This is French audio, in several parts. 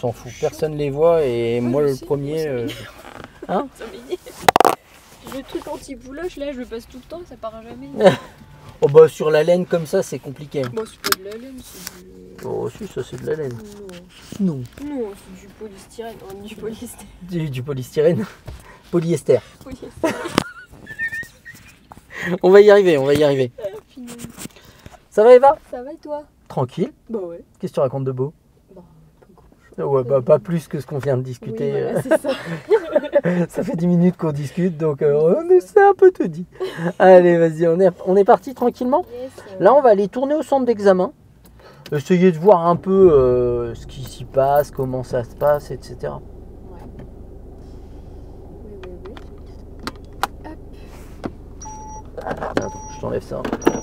s'en fout. Personne les voit et moi le sais, premier. Hein? Ça m'énerve. Le truc anti-bouloche là, je le passe tout le temps, ça part jamais. Oh bah sur la laine comme ça c'est compliqué. Bon, c'est pas de la laine, c'est du. Oh si, ça c'est de la laine. Non, Non. non, c'est du polystyrène. Oh, du polystyrène. Du polystyrène. Polyester. Polyester. On va y arriver, on va y arriver. Ah, punaise. Ça va Eva? Ça va et toi? Tranquille. Bah ouais. Qu'est-ce que tu racontes de beau? Bah, pas grand. Ouais, bah, pas plus que ce qu'on vient de discuter. Oui, voilà, c'est ça. Ça fait 10 minutes qu'on discute, donc on essaie un peu tout dit. Allez, vas-y, on est parti tranquillement. Yes, Là, on va aller tourner au centre d'examen. Essayer de voir un peu ce qui s'y passe, comment ça se passe, etc. Ouais. Oui. Attends, je t'enlève ça.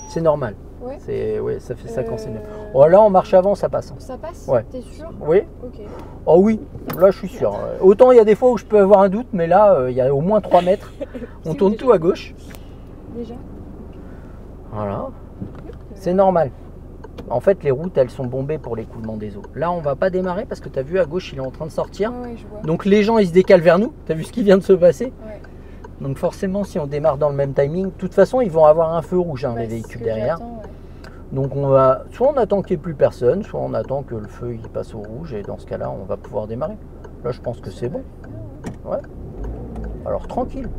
C'est normal. Ouais. Ouais, ça fait ça quand c'est neuf. Oh, là, en marche avant, ça passe. Ça passe? Ouais. T'es sûr? Oui. Ok. Oh oui, là, je suis sûr. Autant il y a des fois où je peux avoir un doute, mais là, il y a au moins 3 mètres. On tourne tout à gauche. Déjà? Voilà. C'est normal. En fait, les routes, elles sont bombées pour l'écoulement des eaux. Là, on va pas démarrer parce que tu as vu à gauche, il est en train de sortir. Ouais, je vois. Donc les gens, ils se décalent vers nous. Tu as vu ce qui vient de se passer? Ouais. Donc forcément, si on démarre dans le même timing, de toute façon, ils vont avoir un feu rouge, hein, Bah, les c'est ce véhicules que derrière. j'attends, ouais. Donc on va, soit on attend qu'il n'y ait plus personne, soit on attend que le feu il passe au rouge et dans ce cas-là, on va pouvoir démarrer. Là, je pense que c'est bon. Ouais. Alors tranquille.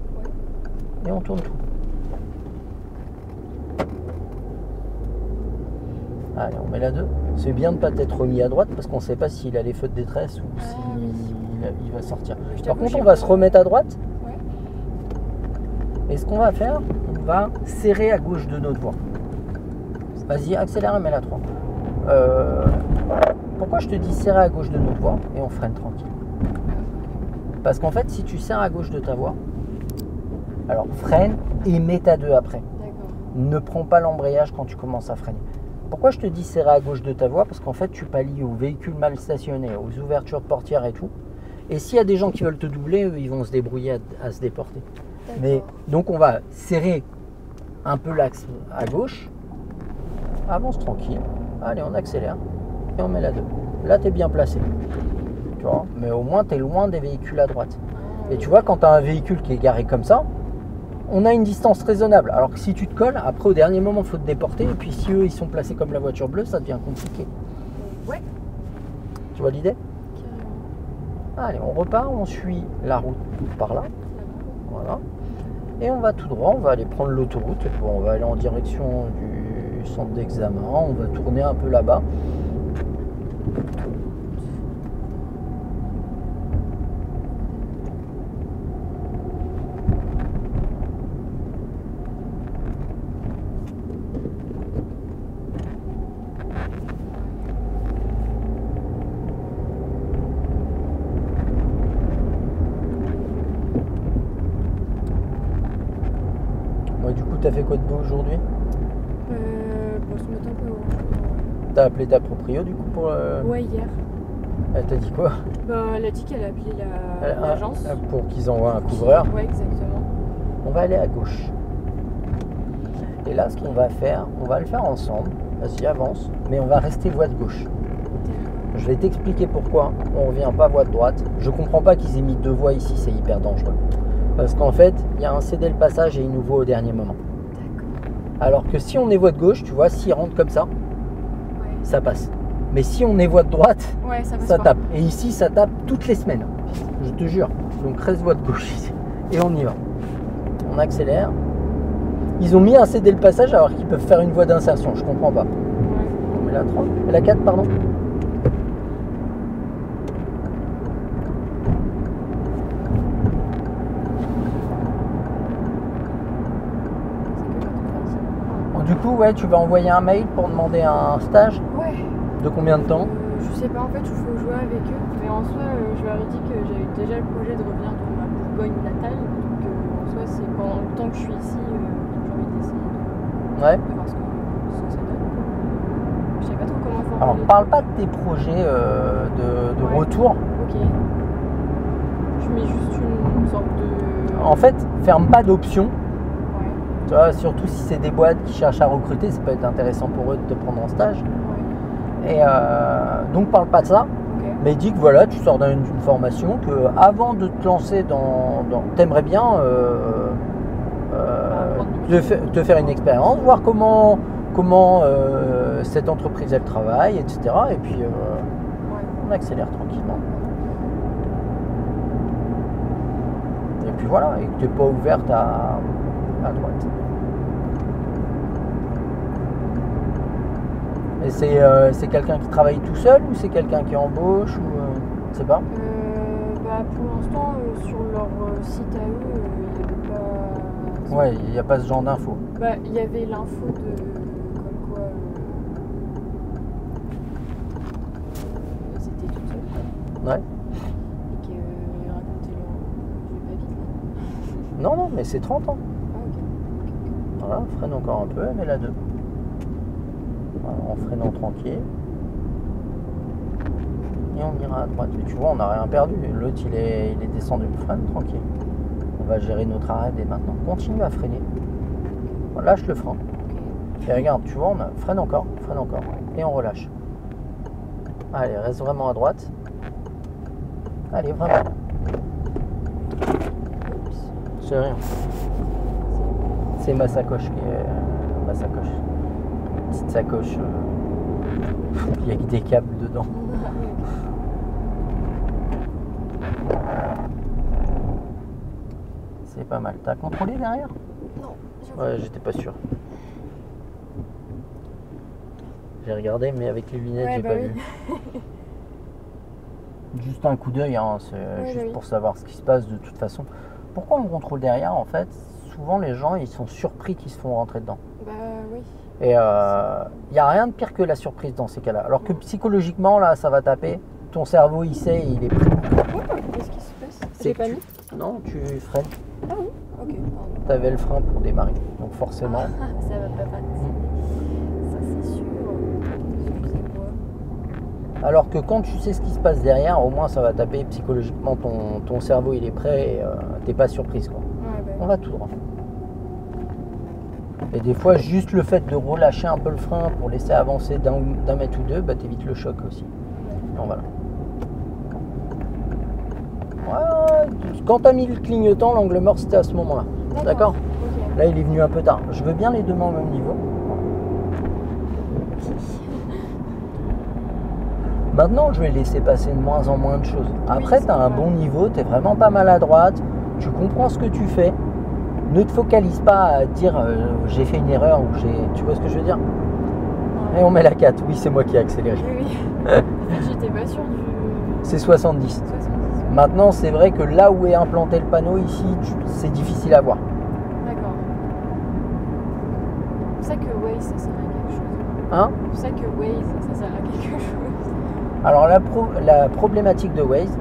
Et on tourne tout. Allez, on met la 2. C'est bien de ne pas être remis à droite parce qu'on ne sait pas s'il a les feux de détresse ou il va sortir. Par contre, on va se remettre à droite. Ouais. Et ce qu'on va faire, on va serrer à gauche de notre voie. Vas-y, accélère et mets la 3. Pourquoi je te dis serrer à gauche de notre voie et on freine tranquille? Parce qu'en fait, si tu serres à gauche de ta voie, alors freine et mets ta 2 après. D'accord. Ne prends pas l'embrayage quand tu commences à freiner. Pourquoi je te dis serrer à gauche de ta voie? Parce qu'en fait, tu pallies aux véhicules mal stationnés, aux ouvertures de portières et tout. Et s'il y a des gens qui veulent te doubler, eux, ils vont se débrouiller à se déporter. Mais donc, on va serrer un peu l'axe à gauche. Avance tranquille. Allez, on accélère. Et on met la 2. Là, tu es bien placé. Tu vois? Mais au moins, tu es loin des véhicules à droite. Et tu vois, quand tu as un véhicule qui est garé comme ça, on a une distance raisonnable. Alors que si tu te colles, après, au dernier moment, il faut te déporter. Et puis, si eux, ils sont placés comme la voiture bleue, ça devient compliqué. Ouais. Tu vois l'idée? Allez, on repart. On suit la route par là. Voilà. Et on va tout droit. On va aller prendre l'autoroute. Bon, on va aller en direction du centre d'examen. On va tourner un peu là-bas. Bon, du coup, t'as fait quoi de beau aujourd'hui? Bon, ce matin, un peu haut. T'as appelé ta proprio du coup pour... Ouais, hier. Elle t'a dit quoi? Bah, elle a dit qu'elle a appelé l'agence. Pour qu'ils envoient un couvreur. Ouais, exactement. On va aller à gauche. Et là, ce qu'on va faire, on va le faire ensemble. Vas-y, avance. Mais on va rester voie de gauche. Je vais t'expliquer pourquoi on ne revient pas voie de droite. Je comprends pas qu'ils aient mis 2 voies ici, c'est hyper dangereux. Parce qu'en fait, il y a un cédé le passage et il nous voit au dernier moment. Alors que si on est voie de gauche, tu vois, s'il rentre comme ça, ça passe. Mais si on est voie de droite, Ouais, ça passe ça pas. tape. Et ici, ça tape toutes les semaines. Je te jure. Donc reste voie de gauche ici. Et on y va. On accélère. Ils ont mis un cédé le passage alors qu'ils peuvent faire une voie d'insertion. Je comprends pas. Ouais. On met la 3. La 4, pardon. Bon, du coup, ouais, tu vas envoyer un mail pour demander un stage. Ouais. De combien de temps? Je sais pas, en fait, il faut jouer avec eux. Mais en soi, je leur ai dit que j'avais déjà le projet de revenir dans ma Bourgogne natale. Donc, en soi, c'est pendant le temps que je suis ici, j'ai envie d'essayer Ouais. de voir ce que ça donne. Je sais pas trop comment formuler. Alors, parle pas de tes projets de Ouais. retour. Ok. Je mets juste une sorte de. En fait, ferme pas d'options. Ouais. Tu vois, surtout si c'est des boîtes qui cherchent à recruter, ça peut être intéressant pour eux de te prendre en stage. Ouais. Et donc parle pas de ça. Mais dis que voilà, tu sors d'une formation, que avant de te lancer t'aimerais bien te faire une expérience, voir comment cette entreprise elle travaille, etc. Et puis on accélère tranquillement. Et puis voilà, et que tu n'es pas ouverte à droite. Et c'est quelqu'un qui travaille tout seul ou c'est quelqu'un qui embauche ou je sais pas. Pour l'instant, sur leur site à eux, il n'y avait pas. Ouais, il n'y a pas ce genre d'infos. Il y avait l'info de comme quoi c'était tout seul. Ouais. Et qu'ils racontaient leur. Je vais pas vite là. Non, mais c'est 30 ans. Ah, ok. Voilà, freine encore un peu, mais la 2. En freinant tranquille. Et on ira à droite. Et tu vois, on n'a rien perdu. L'autre, il est descendu. Freine tranquille. On va gérer notre arrêt dès maintenant. Continue à freiner. Bon, lâche le frein. Et regarde, tu vois, freine encore. Et on relâche. Allez, reste vraiment à droite. Allez, vraiment. C'est rien. C'est ma sacoche qui est... Ma sacoche. Petite sacoche. Il y a des câbles dedans. C'est pas mal. T'as contrôlé derrière? Non. Ouais, j'étais pas sûr. J'ai regardé, mais avec les lunettes, j'ai pas vu. Juste un coup d'œil, hein, c'est juste pour savoir ce qui se passe de toute façon. Pourquoi on contrôle derrière? En fait, souvent les gens ils sont surpris qu'ils se font rentrer dedans. Oui. Et il n'y a rien de pire que la surprise dans ces cas-là. Alors que psychologiquement, là, ça va taper. Ton cerveau, il sait, il est prêt. Qu'est-ce qui se passe? J'ai pas mis? Non, tu freines. Ah oui. Ok. Tu avais le frein pour démarrer. Donc forcément. Ça va pas passer. Ça c'est sûr. Alors que quand tu sais ce qui se passe derrière, au moins ça va taper psychologiquement, ton cerveau il est prêt et t'es pas surprise quoi. On va tout droit. Et des fois juste le fait de relâcher un peu le frein pour laisser avancer d'un mètre ou deux, t'évites le choc aussi. Donc voilà. Ouais, quand t'as mis le clignotant, l'angle mort c'était à ce moment là. D'accord. Là il est venu un peu tard. Je veux bien les deux mains au même niveau. Maintenant, je vais laisser passer de moins en moins de choses. Après, tu as un bon niveau, tu es vraiment pas mal à droite, tu comprends ce que tu fais. Ne te focalise pas à dire j'ai fait une erreur ou tu vois ce que je veux dire? Et on met la 4. Oui, c'est moi qui ai accéléré. Oui. J'étais pas sûre du. C'est 70. Maintenant, c'est vrai que là où est implanté le panneau, ici, c'est difficile à voir. D'accord. C'est pour ça que Waze, ça sert à quelque chose. Hein? C'est pour ça que Waze, ça sert à quelque chose. Alors la problématique de Waze,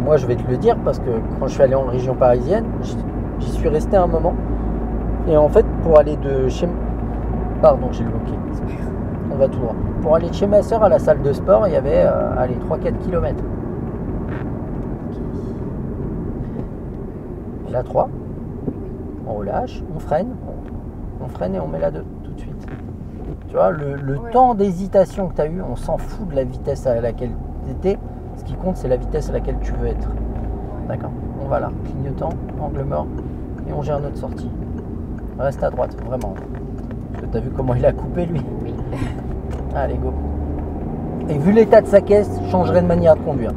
moi je vais te le dire parce que quand je suis allé en région parisienne, j'y suis resté un moment. Et en fait pour aller de chez... Pardon, j'ai bloqué. On va tout droit. Pour aller de chez ma soeur à la salle de sport, il y avait 3-4 km. La 3, on relâche, on freine et on met la 2 tout de suite. Tu vois, le temps d'hésitation que tu as eu, on s'en fout de la vitesse à laquelle tu étais. Ce qui compte, c'est la vitesse à laquelle tu veux être. D'accord? On va là, clignotant, angle mort, et on gère notre sortie. Reste à droite, vraiment. Parce que tu as vu comment il a coupé, lui? Oui. Allez, go. Et vu l'état de sa caisse, je changerais de manière de conduire.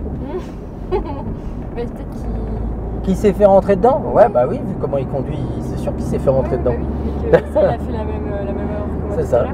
Mais peut-être qu'il s'est fait rentrer dedans? Ouais, bah oui, vu comment il conduit, c'est sûr qu'il s'est fait rentrer dedans. Oui, et que ça, il a fait la même heure que moi. C'est ça.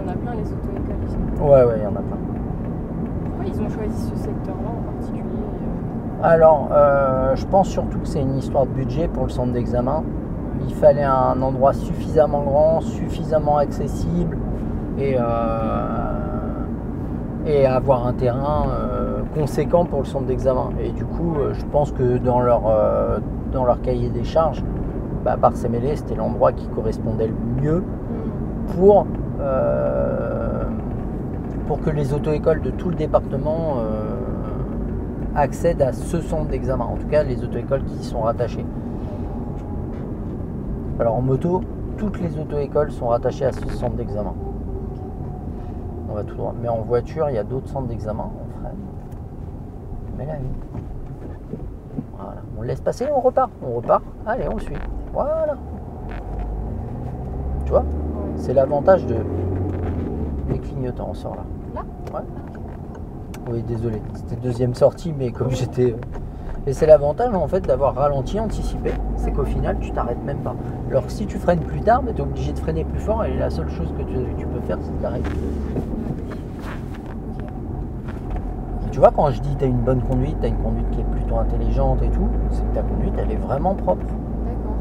y en a plein les auto-écoles ici. Ouais, il y en a plein. Pourquoi ils ont choisi ce secteur-là en particulier Alors, je pense surtout que c'est une histoire de budget pour le centre d'examen. Il fallait un endroit suffisamment grand, suffisamment accessible et avoir un terrain conséquent pour le centre d'examen. Et du coup, je pense que dans leur cahier des charges, Barsemélé, c'était l'endroit qui correspondait le mieux pour que les auto-écoles de tout le département accèdent à ce centre d'examen. En tout cas, les auto-écoles qui y sont rattachées. Alors en moto, toutes les auto-écoles sont rattachées à ce centre d'examen. On va tout droit. Mais en voiture, il y a d'autres centres d'examen. On freine. Mais là, oui. Voilà. On laisse passer, on repart. On repart. Allez, on le suit. Voilà. Tu vois, c'est l'avantage des clignotants. On sort là. Là ? Ouais. Oui, désolé. C'était deuxième sortie, mais comme j'étais... Et c'est l'avantage en fait d'avoir ralenti, anticipé, c'est qu'au final tu t'arrêtes même pas. Alors que si tu freines plus tard, tu es obligé de freiner plus fort et la seule chose que tu peux faire c'est de t'arrêter. Tu vois, quand je dis tu as une bonne conduite, tu as une conduite qui est plutôt intelligente et tout, c'est que ta conduite elle est vraiment propre. D'accord.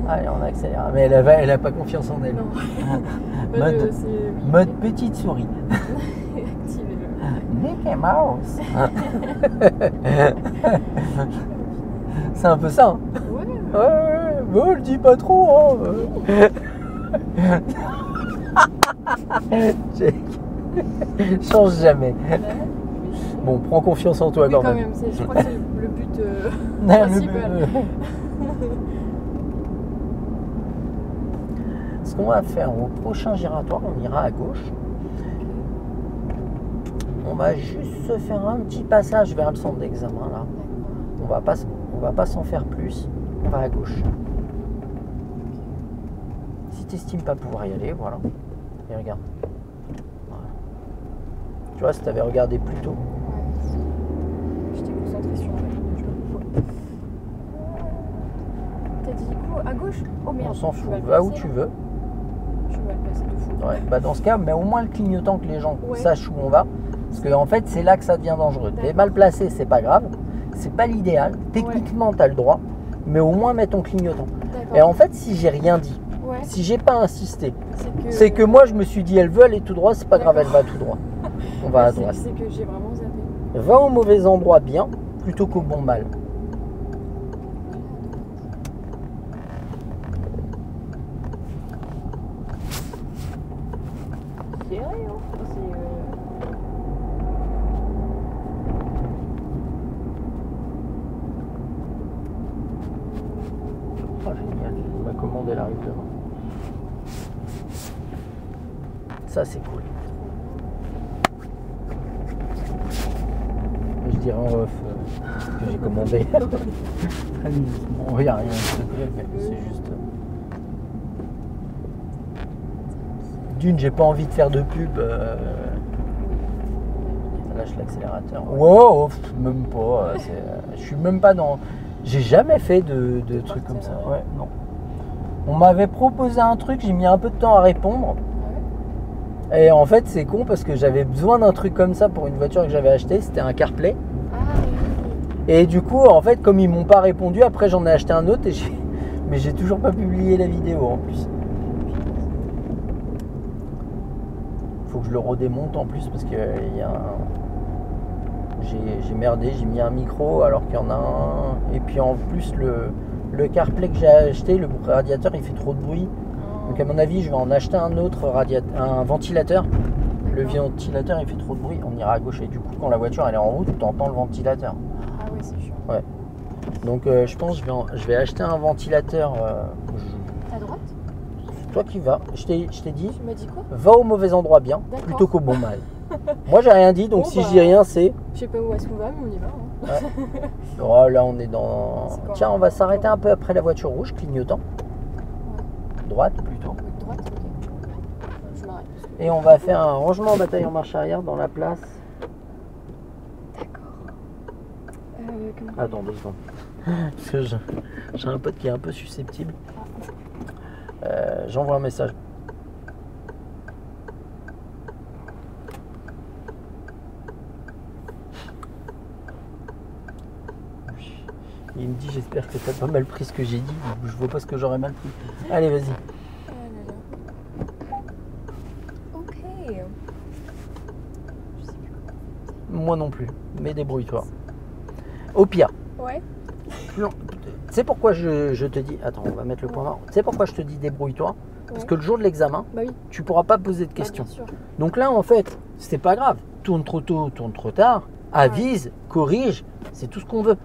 Allez, on accélère. Mais elle a pas confiance en elle. Non. Mode petite souris. Mickey Mouse. C'est un peu ça. Hein. Ouais. Bon, le dis pas trop. Change jamais. Bon, prends confiance en toi oui, quand même. même. Je crois que c'est le but principal. Ce qu'on va faire au prochain giratoire, on ira à gauche. On va juste se faire un petit passage vers le centre d'examen là. On va pas s'en faire plus. On va à gauche. Si tu n'estimes pas pouvoir y aller, voilà. Et regarde. Voilà. Tu vois, si tu avais regardé plus tôt. Ouais. J'étais concentrée sur la ligne, je sais pas pourquoi. T'as dit coup à gauche ? Oh merde. On s'en fout. Va Va où tu veux. Je vais le passer de fou. Ouais. Dans ce cas, mais au moins le clignotant que les gens sachent où on va. Parce qu'en fait, c'est là que ça devient dangereux. T'es mal placé, c'est pas grave. C'est pas l'idéal. Techniquement, tu as le droit. Mais au moins, mets ton clignotant. D'accord. Et en fait, si j'ai rien dit, si j'ai pas insisté, c'est que moi, je me suis dit, elle veut aller tout droit, c'est pas grave, elle va tout droit. On va à droite. C'est que j'ai vraiment zappé. Va au mauvais endroit bien, plutôt qu'au bon mal. Oh, génial, ma commande elle arrive demain. Ça c'est cool. Je dirais en off que j'ai commandé. Bon, il n'y a rien de secret, mais c'est juste. D'une, j'ai pas envie de faire de pub. Ça lâche l'accélérateur. Wow, même pas. Je suis même pas dans. J'ai jamais fait de trucs comme ça. Ouais, non. On m'avait proposé un truc, j'ai mis un peu de temps à répondre. Et en fait, c'est con parce que j'avais besoin d'un truc comme ça pour une voiture que j'avais achetée. C'était un CarPlay. Et du coup, en fait, comme ils m'ont pas répondu, après j'en ai acheté un autre. Mais j'ai toujours pas publié la vidéo en plus. Faut que je le redémonte en plus parce que j'ai merdé, j'ai mis un micro alors qu'il y en a un. Et puis en plus, le CarPlay que j'ai acheté, le radiateur, il fait trop de bruit. Donc à mon avis, je vais en acheter un autre un ventilateur. Le ventilateur, il fait trop de bruit. On ira à gauche. Et du coup, quand la voiture elle est en route, tu entends le ventilateur. Ah ouais, c'est chiant. Ouais. Donc je pense que je vais acheter un ventilateur. À droite ? Toi qui vas. Je t'ai dit. Tu m'as dit quoi ? Va au mauvais endroit bien, plutôt qu'au bon mal. Moi, j'ai rien dit. Donc si je dis rien, c'est. Je sais pas où est-ce qu'on va, mais on y va. Hein. Ouais. Oh, là, on est dans. Tiens, on va s'arrêter un peu après la voiture rouge, clignotant. Droite plutôt. Droite, ok. Je m'arrête. Et on va faire un rangement en bataille en marche arrière dans la place. D'accord. Attends 2 secondes. Parce que j'ai un pote qui est un peu susceptible. J'envoie un message. Il me dit j'espère que t'as pas mal pris ce que j'ai dit. Je vois pas ce que j'aurais mal pris. Allez, vas-y. Ah là là. Ok. Je sais plus quoi. Moi non plus. Mais débrouille-toi. Au pire. Ouais. Non. Tu sais pourquoi je te dis. Attends, on va mettre le point mort. Tu sais pourquoi je te dis débrouille-toi? Parce Ouais. que le jour de l'examen, Bah oui. tu pourras pas poser de Bah, questions. bien sûr. Donc là, en fait, c'est pas grave. Tourne trop tôt, tourne trop tard. Avise, corrige. C'est tout ce qu'on veut.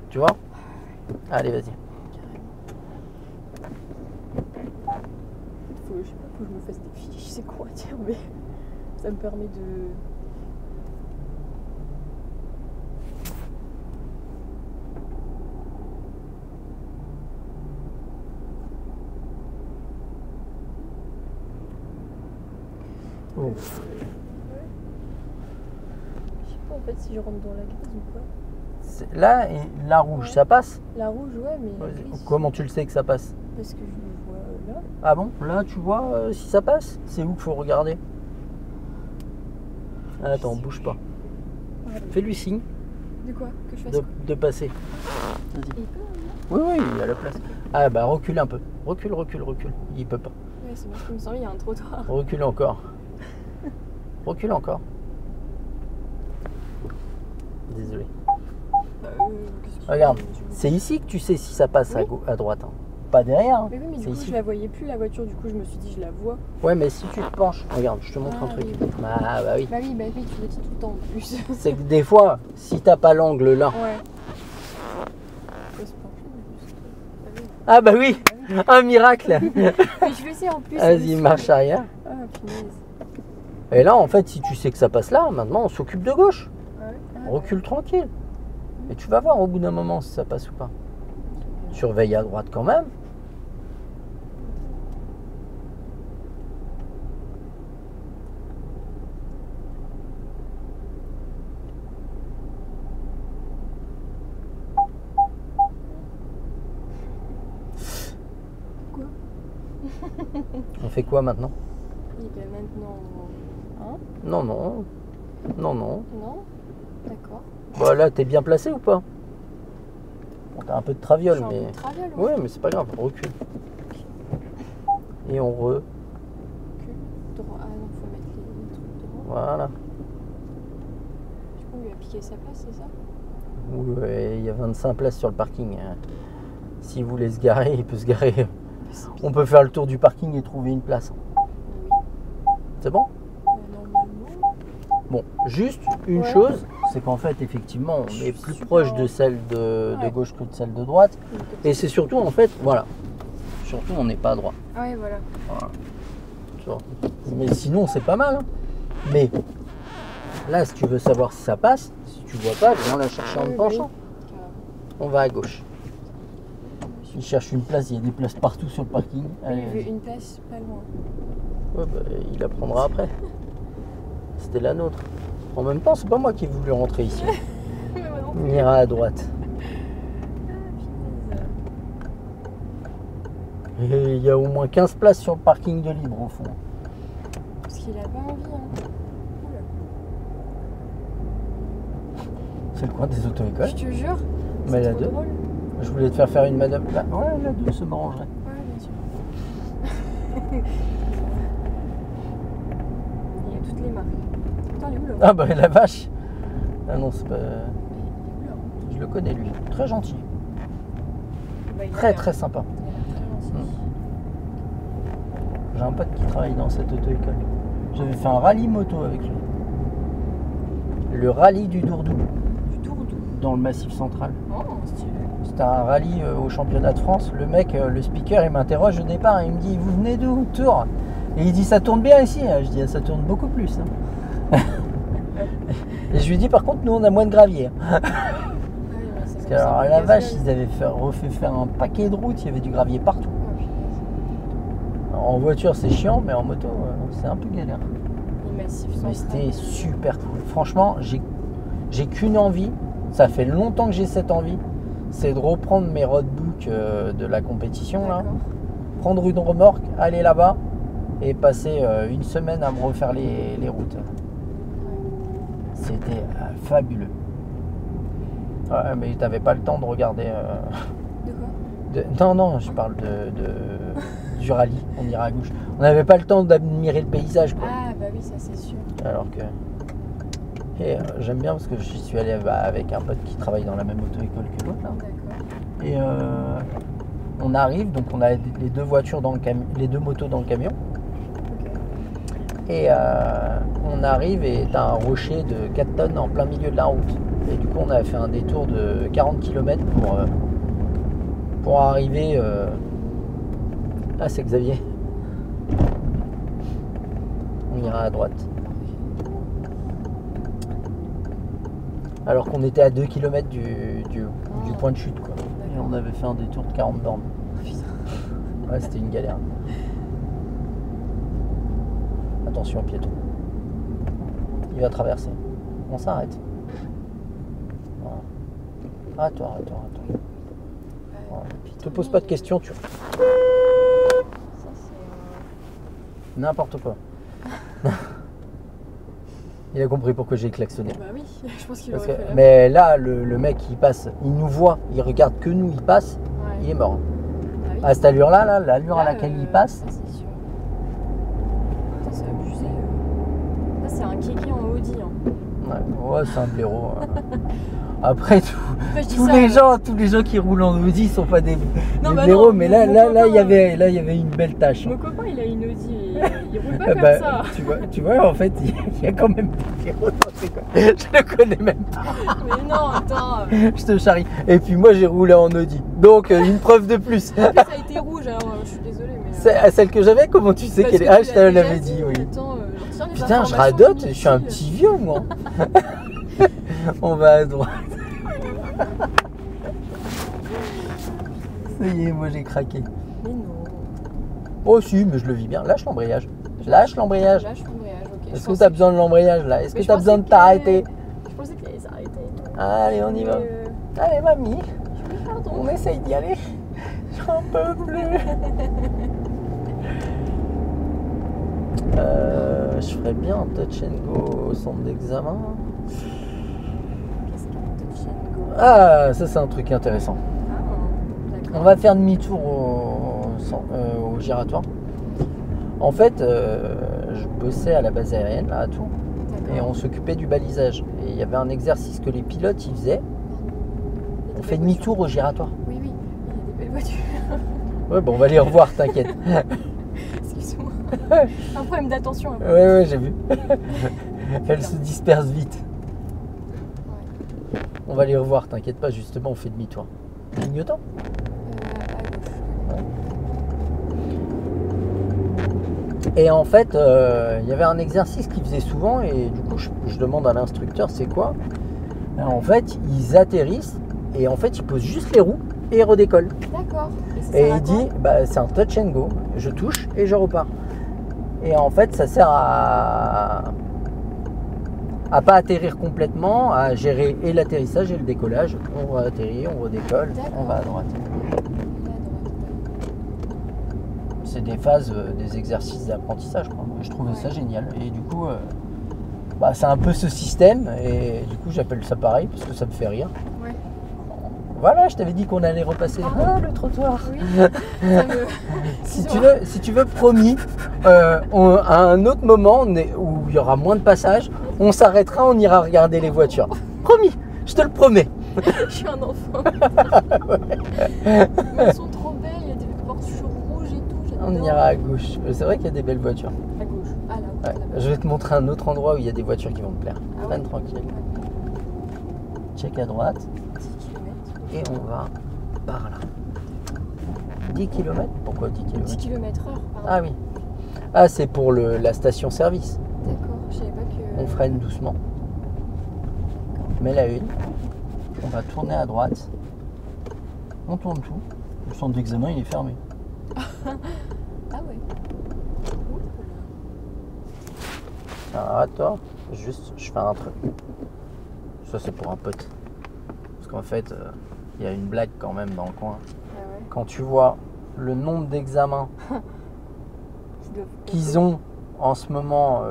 Tu vois? Allez, vas-y. Je sais pas, faut que je me fasse des fiches, c'est quoi dire, mais ça me permet de. Oh. Ouais. Je sais pas en fait si je rentre dans la grise ou pas. Là, et la rouge, Ouais. ça passe? La rouge, ouais, mais la grise, Comment tu le sais que ça passe? parce que je le vois là. Ah bon? Là, tu vois si ça passe? C'est où qu'il faut regarder? Attends, bouge pas. Ouais. Fais-lui signe De quoi? Que je fasse de, quoi? de passer. Vas-y. Il peut, hein. Oui, oui, il y a la place. Ah bah recule un peu. Recule, recule, recule. Il peut pas. Ouais, c'est parce qu'il me semble qu'il y a un trottoir. Recule encore. Recule encore. Désolé. Bah, qu'est-ce que Regarde, tu veux c'est ici que tu sais si ça passe Oui. à droite. Hein. Pas derrière. Hein. Mais oui, mais C'est du coup, ici. je la voyais plus la voiture, du coup, je me suis dit, je la vois. Ouais, mais si tu te penches, regarde, je te montre un Ah, truc. oui. Ah bah oui. Bah oui, tu le dis tout le temps en plus. C'est que des fois, si t'as pas l'angle là. Ouais. Faut se pencher, mais juste, bah oui. Ah bah oui, un miracle. Mais je le sais en plus. Vas-y, marche arrière. Ah, punaise. Et là, en fait, si tu sais que ça passe là, maintenant on s'occupe de gauche. Ah ouais. Ah, On recule tranquille. Et tu vas voir au bout d'un moment si ça passe ou pas. Surveille à droite quand même. Quoi? On fait quoi maintenant? Et ben maintenant. Hein? Non, non. Non, non. Non? D'accord. Bah là, t'es bien placé ou pas? Bon, t'as un peu de Je traviole, suis un mais... peu de traviole, Ouais, mais c'est pas grave, recule. Et on re... Recule. Droit. Ah non, faut mettre les trucs droits. Voilà. Du coup, il a piqué sa place, c'est ça? Ouais, il y a 25 places sur le parking. Hein. S'il voulait se garer, il peut se garer. On peut faire le tour du parking et trouver une place. Oui. C'est bon? Normalement. Bon, juste une Ouais. chose, c'est qu'en fait, effectivement, on est plus Super. proche de celle de Ouais. gauche que de celle de droite. Et c'est surtout, en fait, voilà. Surtout, on n'est pas à droite. Ah ouais, voilà. Voilà. Tu vois. Mais sinon, c'est pas mal. Hein. Mais là, si tu veux savoir si ça passe, si tu vois pas, viens la chercher en Oui, te oui. penchant. Carrément. On va à gauche. Il cherche une place, il y a des places partout sur le parking. Allez, Il veut vas-y. une place pas loin. Ouais, bah, il la prendra après. C'était la nôtre. En même temps, c'est pas moi qui ai voulu rentrer ici. Mais moi non On plus. ira à droite. Ah, punaise. Et il y a au moins 15 places sur le parking de libre au fond. Parce qu'il a pas envie, hein. Oula. C'est le coin des auto-écoles. Je te jure. Mais C'est la trop deux. drôle. Je voulais te faire faire une madame. Là, ouais, la 2, ça m'arrangerait. Ouais, bien sûr. Il y a toutes les marques. Putain, il est où là? Ah bah la vache. Ah non, c'est pas... Il est où là? Je le connais lui. Très gentil. Bah, il a Très l'air- très sympa. il a l'air très gentil. J'ai un pote qui travaille dans cette auto-école. J'avais fait un rallye moto avec lui. Le rallye du Dourdou, Du Dourdou. dans le Massif Central. Oh, stylé. C'était un rallye au championnat de France. Le mec, le speaker, il m'interroge au départ. Il me dit, vous venez d'où? Tours. Et il dit, ça tourne bien ici. Je dis, ça tourne beaucoup plus. Hein. Et je lui dis, par contre, nous, on a moins de gravier. Ah oui, mais c'est Parce comme que alors, ça, la le vache, gasoil. ils avaient refait faire un paquet de routes. Il y avait du gravier partout. Oh, punaise. Alors, en voiture, c'est chiant, mais en moto, c'est un peu galère. Les massifs Mais centrales. c'était super cool. Franchement, j'ai qu'une envie. Ça fait longtemps que j'ai cette envie. C'est de reprendre mes roadbooks de la compétition là. D'accord. Prendre une remorque, aller là-bas et passer une semaine à me refaire les routes. C'était fabuleux. Ouais, mais t'avais pas le temps de regarder. De quoi? Non, je parle du rallye. On ira à gauche. On n'avait pas le temps d'admirer le paysage, quoi. Ah, bah oui, ça c'est sûr. Alors que. Et j'aime bien parce que j'y suis allé avec un pote qui travaille dans la même auto-école que moi. Là. D'accord. Et on arrive, donc on a les deux voitures dans le les deux motos dans le camion. Ok. Et on arrive et t'as un rocher de 4 tonnes en plein milieu de la route. Et du coup, on a fait un détour de 40 km pour arriver. Ah, c'est Xavier. On ira à droite. Alors qu'on était à 2 km du point de chute, quoi. Et on avait fait un détour de 40 bornes. Ouais, c'était une galère. Attention, piéton. Il va traverser. On s'arrête. Voilà. Arrête-toi. Voilà. Te pose pas de questions, tu. Ça c'est. N'importe quoi. Il a compris pourquoi j'ai klaxonné. Bah oui, je pense qu'il aurait fait la Mais là, le mec, il passe, il nous voit, il regarde que nous, il passe, Ouais. il est mort. Ah oui. À cette allure-là, l'allure à Là, laquelle il passe, Ça c'est sûr. Putain, c'est abusé. Ça c'est un kéké en Audi. Hein. ouais, c'est un blaireau. Après, Enfin, je dis tous ça, les gens qui roulent en Audi sont pas des Non, bah blaireaux, non, mais mon là, copain, il y avait une belle tâche. Mon copain il a une Audi et il roule pas Ah comme bah, ça. tu vois, en fait, il y a quand même des blaireaux dans ces coins. Je le connais même pas. Mais non, attends. Je te charrie. Et puis moi, j'ai roulé en Audi. Donc, une preuve de plus. En plus, ça a été rouge, alors je suis désolée. Mais, Celle que j'avais, comment tu sais parce qu'elle est. que Ah, tu je l'as te déjà l'avais dit, oui. Attends, tiens, les Putain, je informations radote, je suis un inutiles. petit vieux, moi. On va à droite. Ça y est, moi j'ai craqué. Mais non. Oh si, mais je le vis bien. Lâche l'embrayage. Lâche l'embrayage. Lâche l'embrayage, ok. Est-ce que tu as besoin de l'embrayage là? Est-ce que tu as besoin de t'arrêter? Je pensais qu'il allait s'arrêter. Allez, on y va. Allez, mamie. Pardon. On essaye d'y aller. J'en peux plus. Je ferais bien un touch and go au centre d'examen. Qu'est-ce qu'un touch and go? Ah, ça c'est un truc intéressant. Ah, d'accord. On va faire demi-tour au giratoire. En fait, je bossais à la base aérienne là à Tours et on s'occupait du balisage. Et il y avait un exercice que les pilotes ils faisaient. On fait demi-tour au giratoire. Oui, il y a des belles voitures. Ouais, bon, on va les revoir, t'inquiète. Excuse-moi. Un problème d'attention. Un peu. Ouais, j'ai vu. Elles se dispersent vite. Ouais. On va les revoir, t'inquiète pas, justement, on fait demi-tour. Clignotant. À gauche. Et en fait, il y avait un exercice qu'ils faisaient souvent et du coup, je demande à l'instructeur c'est quoi. En fait, ils atterrissent et en fait, ils posent juste les roues et ils redécollent. D'accord. Et il dit, bah, c'est un touch and go. Je touche et je repars. Et en fait, ça sert à pas atterrir complètement, à gérer et l'atterrissage et le décollage. On va atterrir, on redécolle, on va à droite. C'est des phases, des exercices d'apprentissage, quoi. Je trouvais ça génial. Et du coup, bah, c'est un peu ce système. Et du coup, j'appelle ça pareil parce que ça me fait rire. Ouais. Voilà, je t'avais dit qu'on allait repasser le trottoir. Oui. Ça me... Si tu veux, promis, à un autre moment où il y aura moins de passages, on s'arrêtera, on ira regarder les voitures. Promis, je te le promets. Je suis un enfant. Mais elles sont trop belles, il y a des portions rouges et tout. J'adore. On ira à gauche. C'est vrai qu'il y a des belles voitures. À gauche. Ah là, Ouais. là-bas. Je vais te montrer un autre endroit où il y a des voitures qui vont te plaire. Ah Freine ouais. tranquille. Check à droite 10 km. et on va par là. 10 km? Pourquoi 10 km? 10 km/h, pardon. Ah oui. Ah, c'est pour la station-service. D'accord, je savais pas que... On freine doucement. Mets la une. On va tourner à droite. On tourne tout. Le centre d'examen, il est fermé. Ah ouais. Ouh là. Alors, attends, juste, je fais un truc. Ça, c'est pour un pote. Parce qu'en fait, il y a une blague quand même dans le coin. Ah ouais. Quand tu vois le nombre d'examens qu'ils ont en ce moment,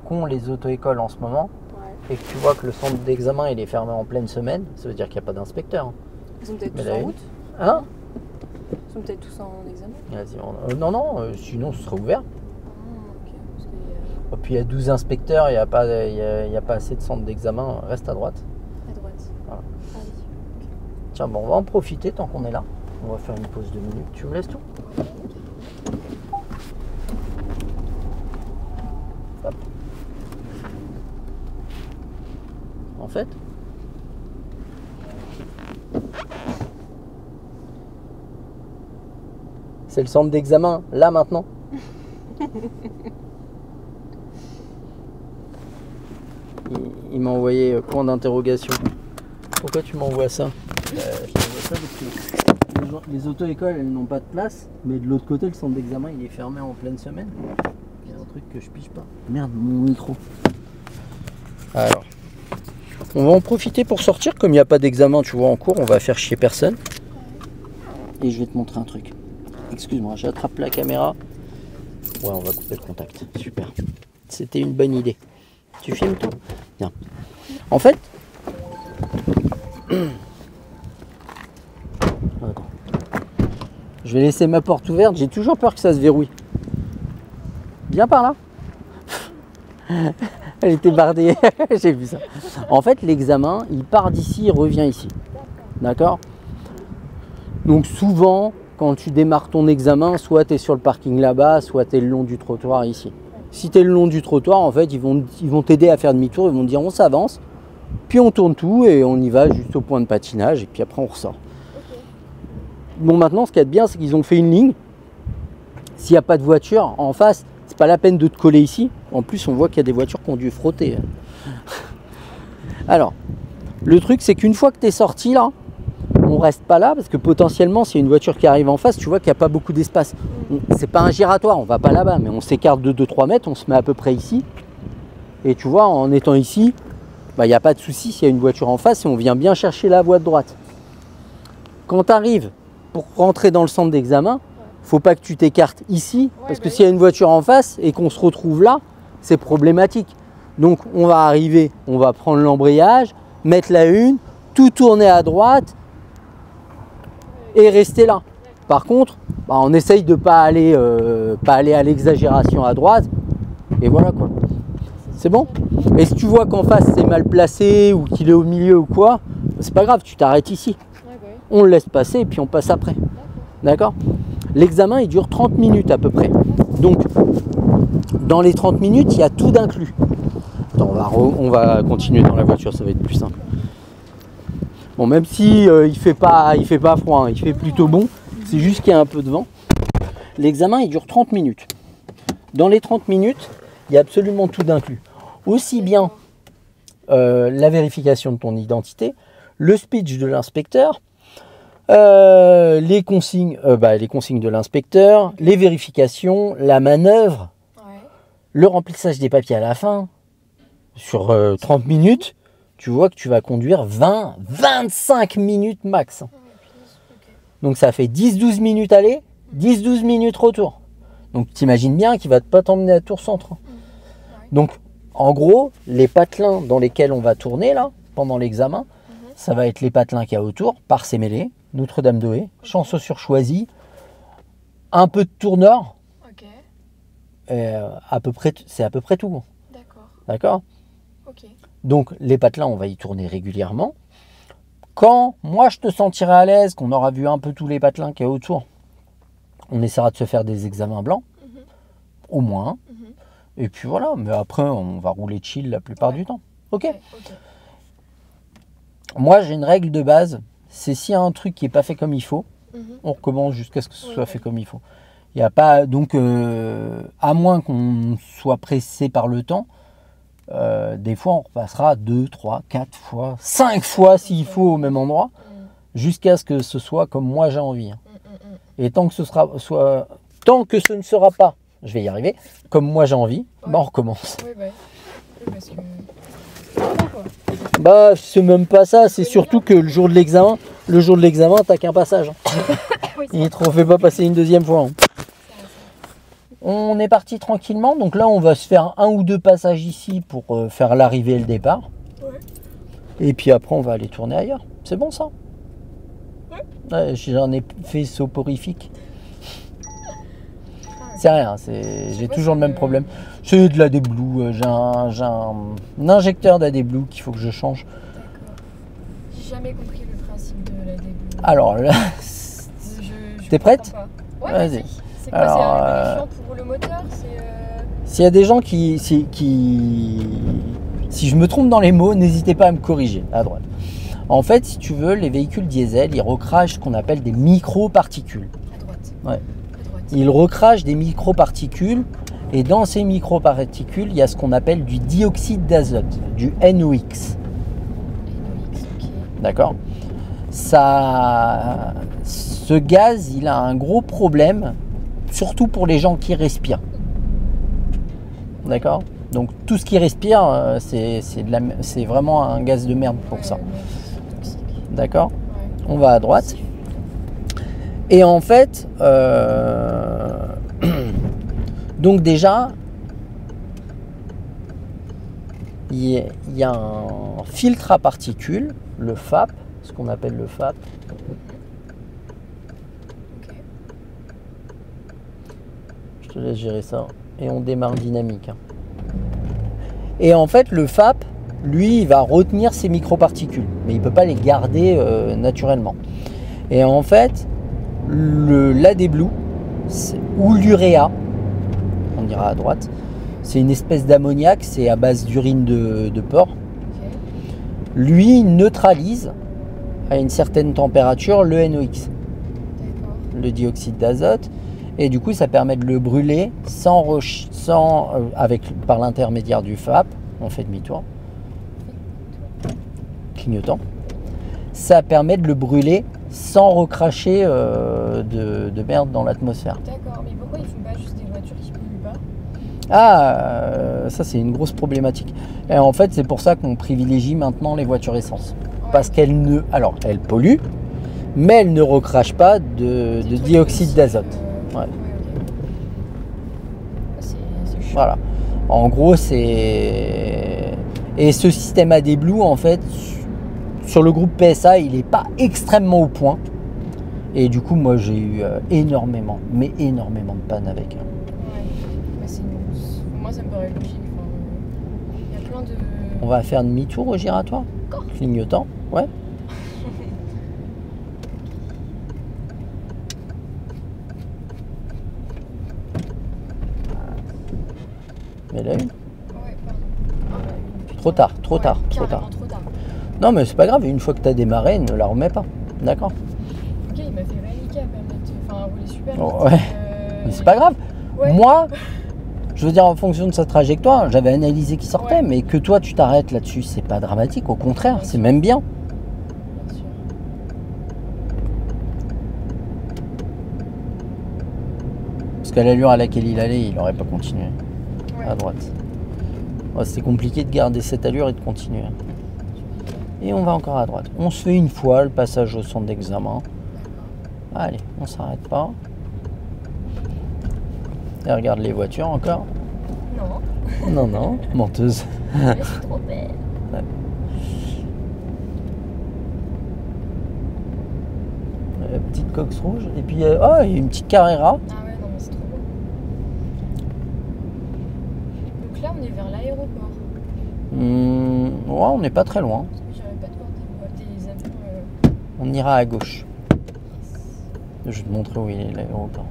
qu'ont les auto-écoles en ce moment, Ouais. et que tu vois que le centre d'examen il est fermé en pleine semaine, ça veut dire qu'il n'y a pas d'inspecteur. Ils sont peut-être Mais tous là, en route. Hein? Ils sont peut-être tous en examen. Vas-y, non, sinon ce serait ouvert. Ok. Parce que, Et puis il y a 12 inspecteurs, il n'y a pas assez de centres d'examen, reste à droite. à droite. Voilà. Ah oui. Tiens, bon, on va en profiter tant qu'on est là. On va faire une pause de minutes. Tu me laisses tout? Hop. En fait, c'est le centre d'examen, là maintenant. Il m'a envoyé point d'interrogation. Pourquoi tu m'envoies ça? Je t'envoie ça parce que les auto-écoles elles n'ont pas de place, mais de l'autre côté le centre d'examen il est fermé en pleine semaine. Il y a un truc que je pige pas. Merde, mon micro. Alors, on va en profiter pour sortir, comme il n'y a pas d'examen tu vois en cours, on va faire chier personne. Et je vais te montrer un truc. Excuse-moi, j'attrape la caméra. Ouais, on va couper le contact. Super. C'était une bonne idée. Tu filmes tout? Bien. En fait, attends. Je vais laisser ma porte ouverte. J'ai toujours peur que ça se verrouille. Viens par là. Elle était bardée. J'ai vu ça. En fait, l'examen, il part d'ici, il revient ici. D'accord? Donc souvent, quand tu démarres ton examen, soit tu es sur le parking là-bas, soit tu es le long du trottoir ici. Si tu es le long du trottoir, en fait, ils vont t'aider à faire demi-tour, ils vont te dire on s'avance, puis on tourne tout et on y va juste au point de patinage et puis après on ressort. Okay. Bon, maintenant, ce qu'il y a de bien, c'est qu'ils ont fait une ligne. S'il n'y a pas de voiture en face, c'est pas la peine de te coller ici. En plus, on voit qu'il y a des voitures qui ont dû frotter. Alors, le truc, c'est qu'une fois que tu es sorti là, on reste pas là parce que potentiellement, s'il y a une voiture qui arrive en face, tu vois qu'il n'y a pas beaucoup d'espace. C'est pas un giratoire, on va pas là-bas, mais on s'écarte de 2-3 mètres, on se met à peu près ici. Et tu vois, en étant ici, il n'y a pas de souci s'il y a une voiture en face et on vient bien chercher la voie de droite. Quand tu arrives pour rentrer dans le centre d'examen, faut pas que tu t'écartes ici, parce que s'il y a une voiture en face et qu'on se retrouve là, c'est problématique. Donc on va arriver, on va prendre l'embrayage, mettre la une, tout tourner à droite et rester là. Par contre, on essaye de pas aller à l'exagération à droite et voilà quoi. C'est bon? Et si tu vois qu'en face c'est mal placé ou qu'il est au milieu ou quoi, c'est pas grave, tu t'arrêtes ici. On le laisse passer et puis on passe après. D'accord? L'examen il dure 30 minutes à peu près. Donc dans les 30 minutes, il y a tout d'inclus. On va continuer dans la voiture, ça va être plus simple. Bon, même si il fait pas froid, hein, il fait plutôt bon, c'est juste qu'il y a un peu de vent. L'examen il dure 30 minutes. Dans les 30 minutes, il y a absolument tout d'inclus. Aussi bien la vérification de ton identité, le speech de l'inspecteur, les consignes de l'inspecteur, les vérifications, la manœuvre, le remplissage des papiers à la fin. Sur 30 minutes, tu vois que tu vas conduire 20-25 minutes max. Donc ça fait 10-12 minutes aller, 10-12 minutes retour. Donc t'imagines bien qu'il ne va pas t'emmener à Tours Centre. Donc en gros, les patelins dans lesquels on va tourner là, pendant l'examen, ça va être les patelins qu'il y a autour, Parcé-Mêlé, Notre-Dame-de-Haye, Chanceau-sur-Choisy, un peu de Tourneur. Et c'est à peu près tout. D'accord. Okay. Donc les patelins, on va y tourner régulièrement. Quand moi je te sentirai à l'aise, qu'on aura vu un peu tous les patelins qu'il y a autour, on essaiera de se faire des examens blancs, au moins. Et puis voilà, mais après on va rouler chill la plupart du temps. Ok. Moi j'ai une règle de base, c'est s'il y a un truc qui n'est pas fait comme il faut, on recommence jusqu'à ce que ce soit fait comme il faut. Il n'y a pas, donc à moins qu'on soit pressé par le temps, des fois on repassera 2, 3, 4 fois, 5 fois s'il faut au même endroit, jusqu'à ce que ce soit comme moi j'ai envie. Et tant que ce ne sera pas, je vais y arriver, comme moi j'ai envie, on recommence. Parce que... Bah c'est même pas ça, c'est surtout que le jour de l'examen, t'as qu'un passage. Il ne te refait pas passer une deuxième fois. On est parti tranquillement, donc là on va se faire un ou deux passages ici pour faire l'arrivée et le départ. Et puis après, on va aller tourner ailleurs. C'est bon ça? Ouais, j'en ai fait soporifique. C'est rien, j'ai toujours le même problème. C'est de l'AD Blue, j'ai un injecteur d'AD Blue qu'il faut que je change. D'accord. J'ai jamais compris le principe de la début. Alors là, t'es prête? Ouais, vas-y. vas-y. C'est quoi, c'est un lubrifiant pour le moteur? S'il y a des gens qui... Si je me trompe dans les mots, n'hésitez pas à me corriger, à droite. En fait, si tu veux, les véhicules diesel, ils recrachent ce qu'on appelle des microparticules. À droite. Ouais. À droite. Ils recrachent des microparticules et dans ces microparticules, il y a ce qu'on appelle du dioxyde d'azote, du NOx. NOx, ok. D'accord? Ça, ce gaz, il a un gros problème, surtout pour les gens qui respirent. D'accord? Donc tout ce qui respire, c'est vraiment un gaz de merde pour ça. Toxique. D'accord? Ouais. On va à droite. Et en fait, donc déjà, il y a un filtre à particules, le FAP, ce qu'on appelle le FAP. Ok. Je te laisse gérer ça. Et on démarre dynamique. Et en fait, le FAP, lui, il va retenir ces microparticules, mais il ne peut pas les garder naturellement. Et en fait, l'AD Blue ou l'uréa, on ira à droite, c'est une espèce d'ammoniac, c'est à base d'urine de porc. Ok. Lui, il neutralise à une certaine température le NOx, D'accord. le dioxyde d'azote. Et du coup, ça permet de le brûler par l'intermédiaire du FAP. On fait demi-tour. Clignotant. Ça permet de le brûler sans recracher de merde dans l'atmosphère. D'accord, mais pourquoi ils font pas juste des voitures qui polluent pas? Ah, ça c'est une grosse problématique. Et en fait, c'est pour ça qu'on privilégie maintenant les voitures essence. Ouais. Parce qu'elles elles polluent, mais elles ne recrachent pas de Des trucs dioxyde nocifs, d'azote. Ouais. Ok. C'est chiant. Voilà. En gros, c'est... Et ce système AD Blue, en fait, sur le groupe PSA, il n'est pas extrêmement au point. Et du coup, moi, j'ai eu énormément de panne avec. Ouais. Bah, pour moi, ça me paraît logique. Enfin, il y a plein de... On va faire demi-tour au giratoire. Clignotant, ouais. Mais là, une. Ouais, pardon. Ah, bah, Trop tard, trop ouais, tard, trop carrément tard. trop tard. Non, mais c'est pas grave, une fois que tu as démarré, ne la remets pas. D'accord? Ok, il m'a fait réaliquer à permettre... Enfin, rouler super vite. Oh, ouais. Mais c'est pas grave. Ouais. Moi, je veux dire, en fonction de sa trajectoire, j'avais analysé qu'il sortait, Ouais. mais que toi, tu t'arrêtes là-dessus, c'est pas dramatique. Au contraire, Bien c'est sûr. même bien. Bien sûr. Parce qu'à l'allure à laquelle il allait, il n'aurait pas continué Ouais. à droite. Ouais, c'est compliqué de garder cette allure et de continuer. Et on va encore à droite. On se fait une fois le passage au centre d'examen. Allez, on s'arrête pas. Et regarde les voitures encore. Non, Non, non, menteuse. je suis trop belle. Petite cox rouge. Et puis, oh, il y a une petite Carrera. Ah ouais, non, mais c'est trop beau. Donc là, on est vers l'aéroport. Ouais, on n'est pas très loin. Parce que j'avais pas de voir des avions. On ira à gauche. Je vais te montrer où il est l'aéroport.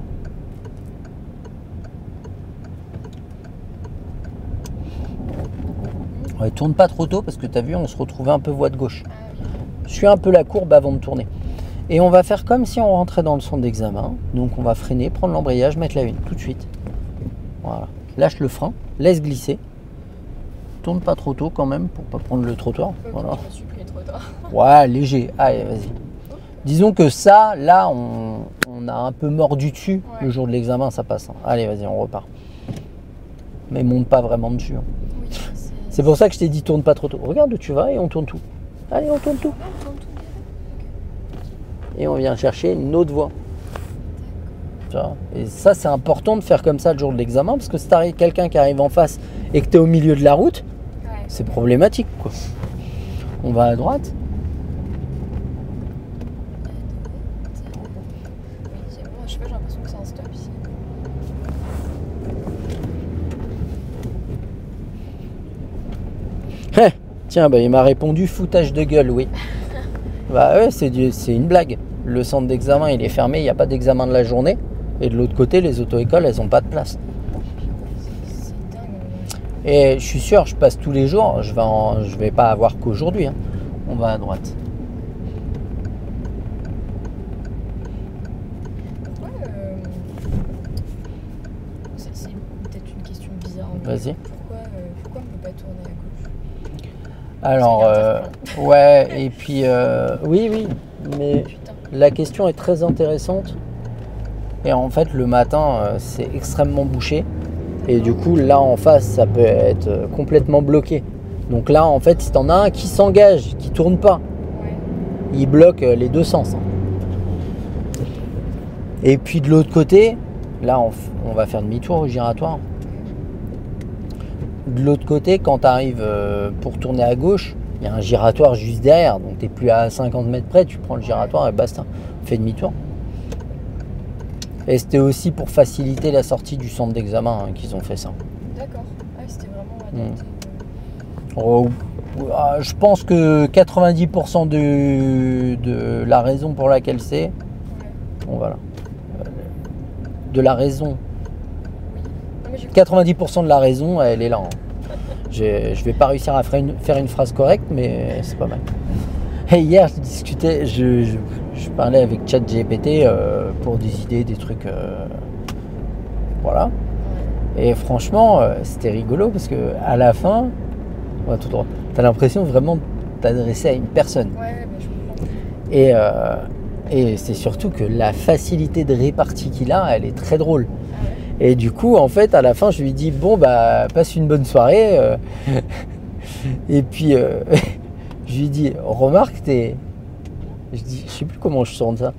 Ouais, tourne pas trop tôt parce que tu as vu, on se retrouvait un peu voie de gauche. Ah oui. Suis un peu la courbe avant de tourner. Et on va faire comme si on rentrait dans le centre d'examen. Donc on va freiner, prendre l'embrayage, mettre la une tout de suite. Voilà. Lâche le frein, laisse glisser. Tourne pas trop tôt quand même pour pas prendre le trottoir. Ok, Voilà. je me suis pris trop tard. Ouais, léger. Allez, vas-y. Disons que ça, là, on a un peu mordu dessus. Ouais. Le jour de l'examen, ça passe. Allez, vas-y, on repart. Mais monte pas vraiment dessus. Oui, C'est pour ça que je t'ai dit tourne pas trop tôt. Regarde où tu vas et on tourne tout. Allez, on tourne tout. Ah, on tourne tout. Et on vient chercher une autre voie. Tu vois. Et ça, c'est important de faire comme ça le jour de l'examen, parce que si t'arrives quelqu'un qui arrive en face et que tu es au milieu de la route, Ouais. c'est problématique, quoi. On va à droite. Oui, c'est bon, je sais pas, j'ai l'impression que c'est un stop ici. Tiens, bah, il m'a répondu foutage de gueule, oui. Bah ouais, c'est une blague. Le centre d'examen, il est fermé, il n'y a pas d'examen de la journée. Et de l'autre côté, les auto-écoles, elles n'ont pas de place. C'est dingue. Et je suis sûr, je passe tous les jours, je vais pas avoir qu'aujourd'hui. Hein. On va à droite. Pourquoi c'est peut-être une question bizarre. Mais Vas-y. pourquoi on ne peut pas tourner à gauche? Alors, ouais, et puis, oui, mais Putain. la question est très intéressante. Et en fait, le matin, c'est extrêmement bouché. Et du coup, là en face, ça peut être complètement bloqué. Donc là, en fait, si t'en as un qui s'engage, qui tourne pas, Ouais. il bloque les deux sens. Hein. Et puis de l'autre côté, là, on va faire demi-tour au giratoire. De l'autre côté, quand tu arrives pour tourner à gauche, il y a un giratoire juste derrière. Donc tu n'es plus à 50 mètres près, tu prends le giratoire et basta. On fait demi-tour. Et c'était aussi pour faciliter la sortie du centre d'examen hein, qu'ils ont fait ça. D'accord. Ah, c'était vraiment adapté. Je pense que 90% de la raison pour laquelle c'est, Ouais. bon voilà, de la raison, Non, mais j'ai 90% de la raison, elle est là. Hein. Je vais pas réussir à faire une phrase correcte, mais c'est pas mal. Et hier, je discutais, je parlais avec ChatGPT pour des idées, des trucs, voilà. Et franchement, c'était rigolo parce que à la fin, ouais, tout droit, t'as l'impression vraiment de t'adresser à une personne. Ouais, mais je comprends. Et c'est surtout que la facilité de répartie qu'il a, elle est très drôle. Ah ouais. Et du coup, en fait, à la fin, je lui dis bon bah passe une bonne soirée. Et puis je lui dis remarque je sais plus comment je sens ça.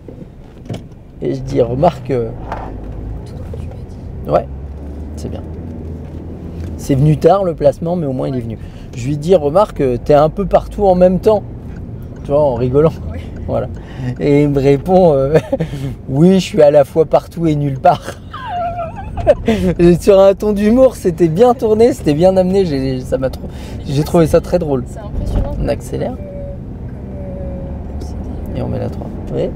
Et je dis remarque. Tout droit, tu m'as dit. Ouais, c'est bien. C'est venu tard le placement, mais au moins il est venu. Je lui dis remarque, t'es un peu partout en même temps. Tu vois, en rigolant. Ouais. Voilà. Et il me répond oui, je suis à la fois partout et nulle part. Sur un ton d'humour, c'était bien tourné, c'était bien amené. J'ai trouvé ça très drôle. C'est impressionnant. On accélère. Comme procédé. Et on met la 3. Oui.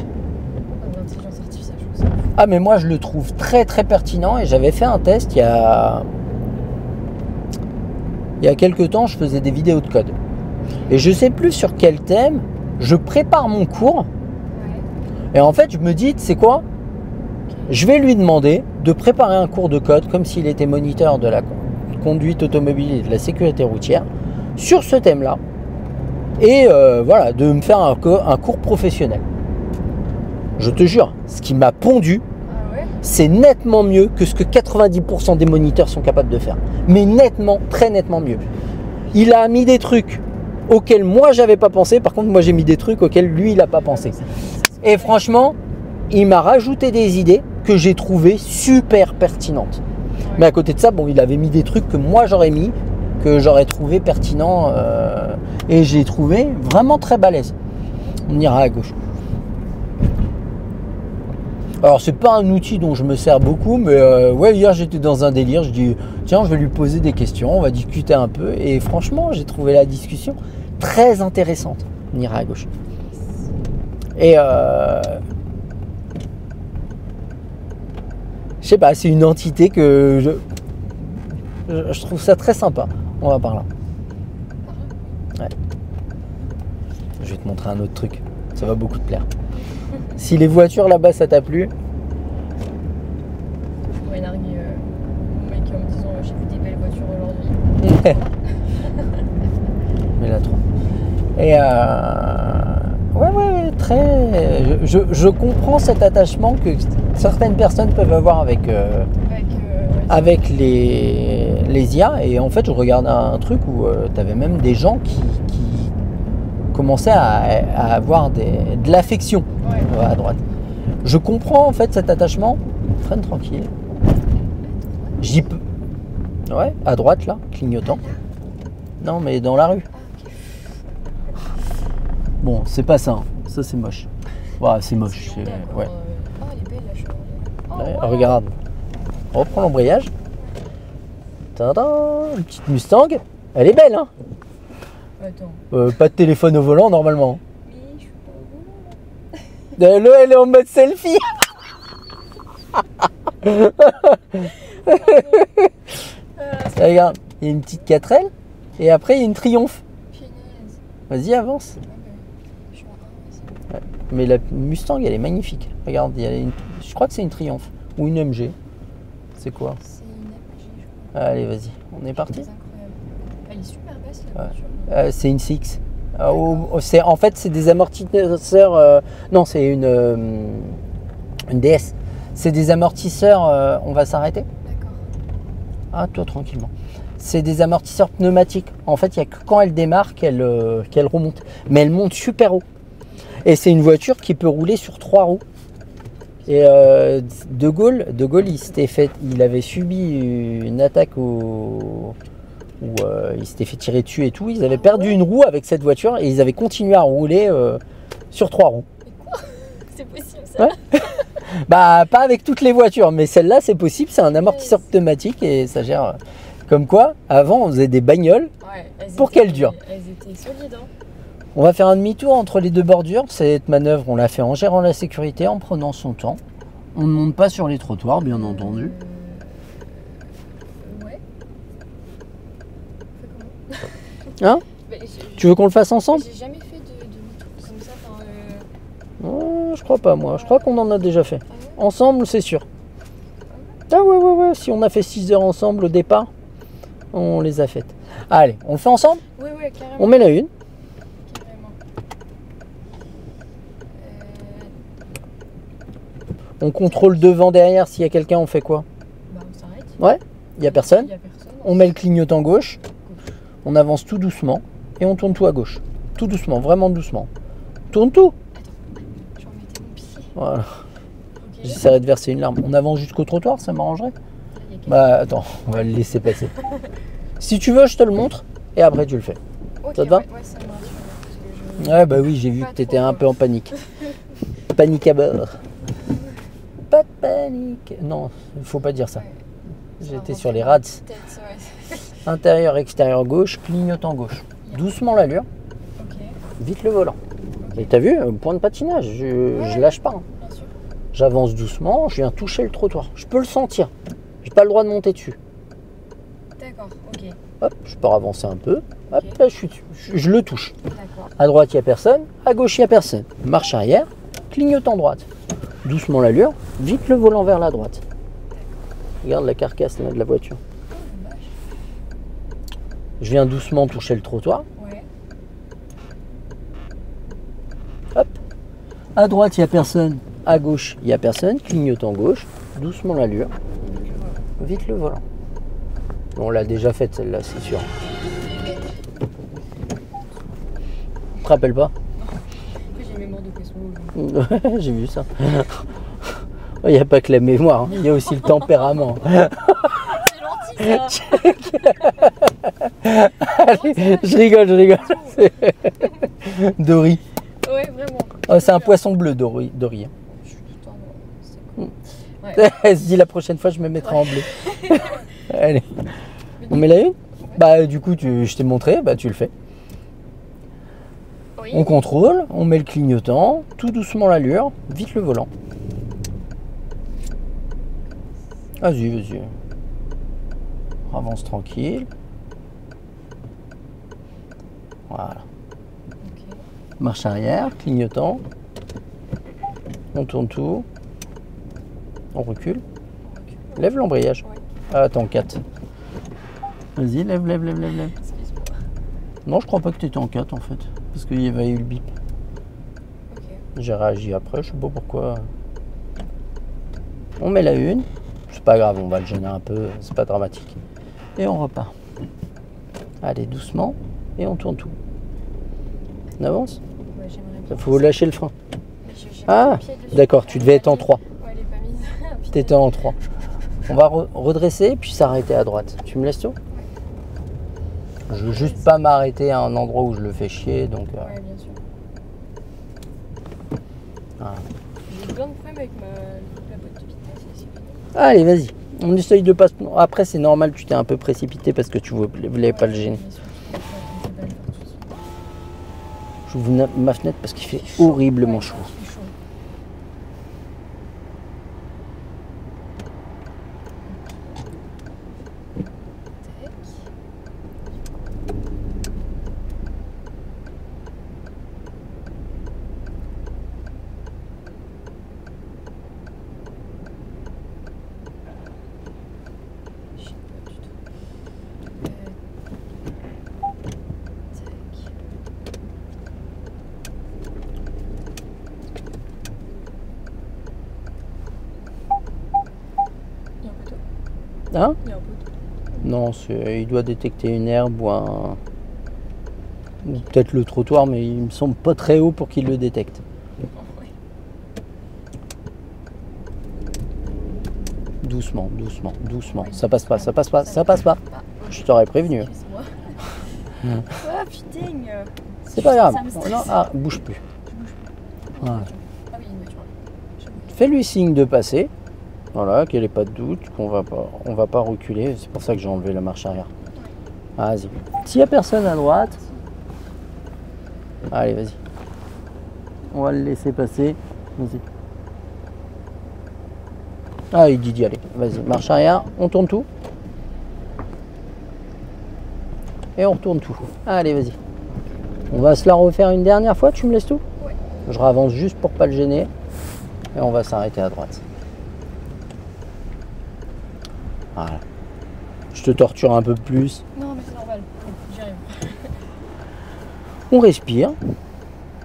L'intelligence artificielle, je trouve ça. Ah, mais moi je le trouve très très pertinent et j'avais fait un test il y a quelques temps, je faisais des vidéos de code. Et je sais plus sur quel thème, je prépare mon cours. Ouais. Et en fait, je me dis, tu sais quoi ? Je vais lui demander de préparer un cours de code comme s'il était moniteur de la conduite automobile et de la sécurité routière sur ce thème-là. Et voilà, de me faire un cours professionnel. Je te jure, ce qui m'a pondu, Ah ouais. c'est nettement mieux que ce que 90% des moniteurs sont capables de faire. Mais nettement, très nettement mieux. Il a mis des trucs auxquels moi j'avais pas pensé. Par contre, moi j'ai mis des trucs auxquels lui il a pas pensé. Et franchement, il m'a rajouté des idées que j'ai trouvées super pertinentes. Ouais. Mais à côté de ça, bon, il avait mis des trucs que moi j'aurais mis, que j'aurais trouvé pertinents. Et j'ai trouvé vraiment très balèze. On ira à gauche. Alors c'est pas un outil dont je me sers beaucoup, mais ouais, hier j'étais dans un délire, je dis tiens, je vais lui poser des questions, on va discuter un peu, et franchement j'ai trouvé la discussion très intéressante. On ira à gauche. Et je sais pas, c'est une entité que je trouve ça très sympa. On va par là. Ouais. Je vais te montrer un autre truc, ça va beaucoup te plaire. Si les voitures là-bas ça t'a plu, Je pourrais narguer mon mec en me disant j'ai vu des belles voitures aujourd'hui. mais la 3. Et ouais, très. Je comprends cet attachement que certaines personnes peuvent avoir avec les IA. Et en fait, je regardais un truc où tu avais même des gens qui commençaient à avoir de l'affection à droite. Je comprends en fait cet attachement. Freine tranquille. J'y peux. Ouais, à droite là, clignotant. Non, mais dans la rue. Bon, c'est pas ça. Hein. Ça, c'est moche. Ouais, c'est moche. C'est Honda, quoi. Ouais. Oh, elle est belle la Chevrolet. Oh, Ouais, wow. regarde. On reprend l'embrayage. Tadam, une petite Mustang. Elle est belle, hein. Attends. Pas de téléphone au volant, normalement. Mais je suis pas au volant. Elle est en mode selfie. Regarde, il y a une petite 4L. Et après, il y a une Triumph. Punaise. Vas-y, avance. Ouais, je suis en 1 aussi. Mais la Mustang, elle est magnifique. Regarde, je crois que c'est une Triumph. Ou une MG. C'est quoi? C'est une MG, je crois. Allez, vas-y. On est parti. C'est incroyable. Elle est super basse la Ouais. voiture. C'est une CX. En fait, c'est des amortisseurs. Non, c'est une DS. C'est des amortisseurs. On va s'arrêter. D'accord. Ah, toi, tranquillement. C'est des amortisseurs pneumatiques. En fait, il n'y a que quand elle démarre qu'elle remonte. Mais elle monte super haut. Et c'est une voiture qui peut rouler sur 3 roues. Et De Gaulle, il avait subi une attaque où il s'était fait tirer dessus et tout. Ils avaient perdu une roue avec cette voiture et ils avaient continué à rouler sur 3 roues. Mais quoi? C'est possible ça? Ouais. Bah, pas avec toutes les voitures, mais celle-là, c'est possible. C'est un amortisseur pneumatique et ça gère. Comme quoi, avant, on faisait des bagnoles Ouais, pour qu'elles durent. Elles étaient solides, hein. On va faire un demi-tour entre les deux bordures. Cette manœuvre, on l'a fait en gérant la sécurité, en prenant son temps. On ne monte pas sur les trottoirs, bien entendu. Ouais. On fait comment? Hein? Tu veux qu'on le fasse ensemble? J'ai jamais fait de demi-tour comme ça. Enfin, Je crois pas, moi. Je crois qu'on en a déjà fait. ah ouais? Ensemble, c'est sûr. Ah ouais. Si on a fait 6 heures ensemble au départ, on les a faites. Allez, on le fait ensemble? Ouais, carrément. On met la une. Carrément. On contrôle devant, derrière. S'il y a quelqu'un, on fait quoi? Bah, on s'arrête. Ouais, il y a personne. Il y a personne. On met le clignotant gauche. On avance tout doucement. Et on tourne tout à gauche. Tout doucement, vraiment doucement. Tourne tout. Je remettais mon pied. Voilà. Ok. J'essaierai de verser une larme. On avance jusqu'au trottoir, ça m'arrangerait? Il y a quelqu'un. Bah attends, on va le laisser passer. Si tu veux, je te le montre. Et après, tu le fais. Ok, ça te va? Ouais, ça me rassure. Parce que Ouais, bah oui, j'ai vu Pas que t'étais trop, un peu en panique. Panique à bord. Pas de panique. Non, il faut pas dire ça. Ouais. J'étais Ça sur va les rentrer rads. dans ma tête, ouais. Intérieur, extérieur gauche, clignotant gauche. Doucement l'allure, Ok, vite le volant. Et t'as vu, point de patinage, je lâche pas. Hein. bien sûr. J'avance doucement, je viens toucher le trottoir. Je peux le sentir. J'ai pas le droit de monter dessus. D'accord, ok. Hop, je peux avancer un peu. Hop, Ok. là, je le touche. D'accord. À droite, il n'y a personne. À gauche, il n'y a personne. Marche arrière, clignotant droite. Doucement l'allure, vite le volant vers la droite. Regarde la carcasse là, de la voiture. Oh, la vache. Je viens doucement toucher le trottoir. Ouais. Hop. À droite, il n'y a personne. À gauche, il n'y a personne. Clignotant gauche. Doucement l'allure. Vite le volant. On l'a déjà faite celle-là, c'est sûr. Tu te rappelles pas? Après, j'ai mémoire de poisson. Ouais, j'ai vu ça. Il n'y a pas que la mémoire, hein. Il y a aussi le tempérament. C'est gentil ça. Allez, je rigole. Dory. Ouais, vraiment. Oh, c'est un poisson bleu, Dory. Dory. Je suis tout en noir. C'est cool. Ouais. Elle se dit la prochaine fois, je me mettrai en bleu. Allez. On met la une? Bah, du coup, je t'ai montré, bah, tu le fais. Oui. On contrôle, on met le clignotant, tout doucement l'allure, vite le volant. Vas-y. Avance tranquille. Voilà. Ok. Marche arrière, clignotant. On tourne tout. On recule. Lève l'embrayage. Ouais. Ah, attends, 4. Vas-y, lève. Excuse-moi. Non, je crois pas que tu étais en 4 en fait. Parce qu'il y avait eu le bip. Ok. J'ai réagi après, je sais pas pourquoi. On met la une. C'est pas grave, on va le gêner un peu, c'est pas dramatique. Et on repart. Allez, doucement. Et on tourne tout. On avance? Ouais, j'aimerais bien. Il faut lâcher le frein. Mais j'ai mis Ah, le pied dessus. d'accord, tu devais être en 3. Ouais, elle est pas mise. Putain. T'étais en 3. On va redresser puis s'arrêter à droite. Tu me laisses tout? Je veux juste pas m'arrêter à un endroit où je le fais chier. Donc, Ouais, bien sûr. Voilà. J'ai plein de problèmes avec la boîte de vitesse ici. Allez, vas-y. On essaye de pas... Après, c'est normal, tu t'es un peu précipité parce que tu voulais pas le gêner. J'ouvre ma fenêtre parce qu'il fait horriblement chaud. Hein? Il y a un poteau. Non, il doit détecter une herbe ou un... Ou peut-être le trottoir, mais il me semble pas très haut pour qu'il le détecte. Ouais. Doucement, doucement, doucement. Ça passe pas, ça passe pas, ça passe pas. Je t'aurais prévenu. Excuse-moi. Ah putain. C'est pas grave. Ça me stresse. Non, ah, bouge plus. Je bouge plus. Voilà. Ah oui, il y a une voiture là. Fais-lui signe de passer. Voilà, qu'il n'y ait pas de doute, on va pas reculer. C'est pour ça que j'ai enlevé la marche arrière. Vas-y. S'il n'y a personne à droite, allez, vas-y. On va le laisser passer. Vas-y. Ah, il dit d'y aller. Vas-y, marche arrière. On tourne tout. Et on retourne tout. Allez, vas-y. On va se la refaire une dernière fois. Tu me laisses tout? Ouais. Je ravance juste pour pas le gêner. Et on va s'arrêter à droite. Voilà. Je te torture un peu plus. Non, mais c'est normal. J'y arrive. On respire.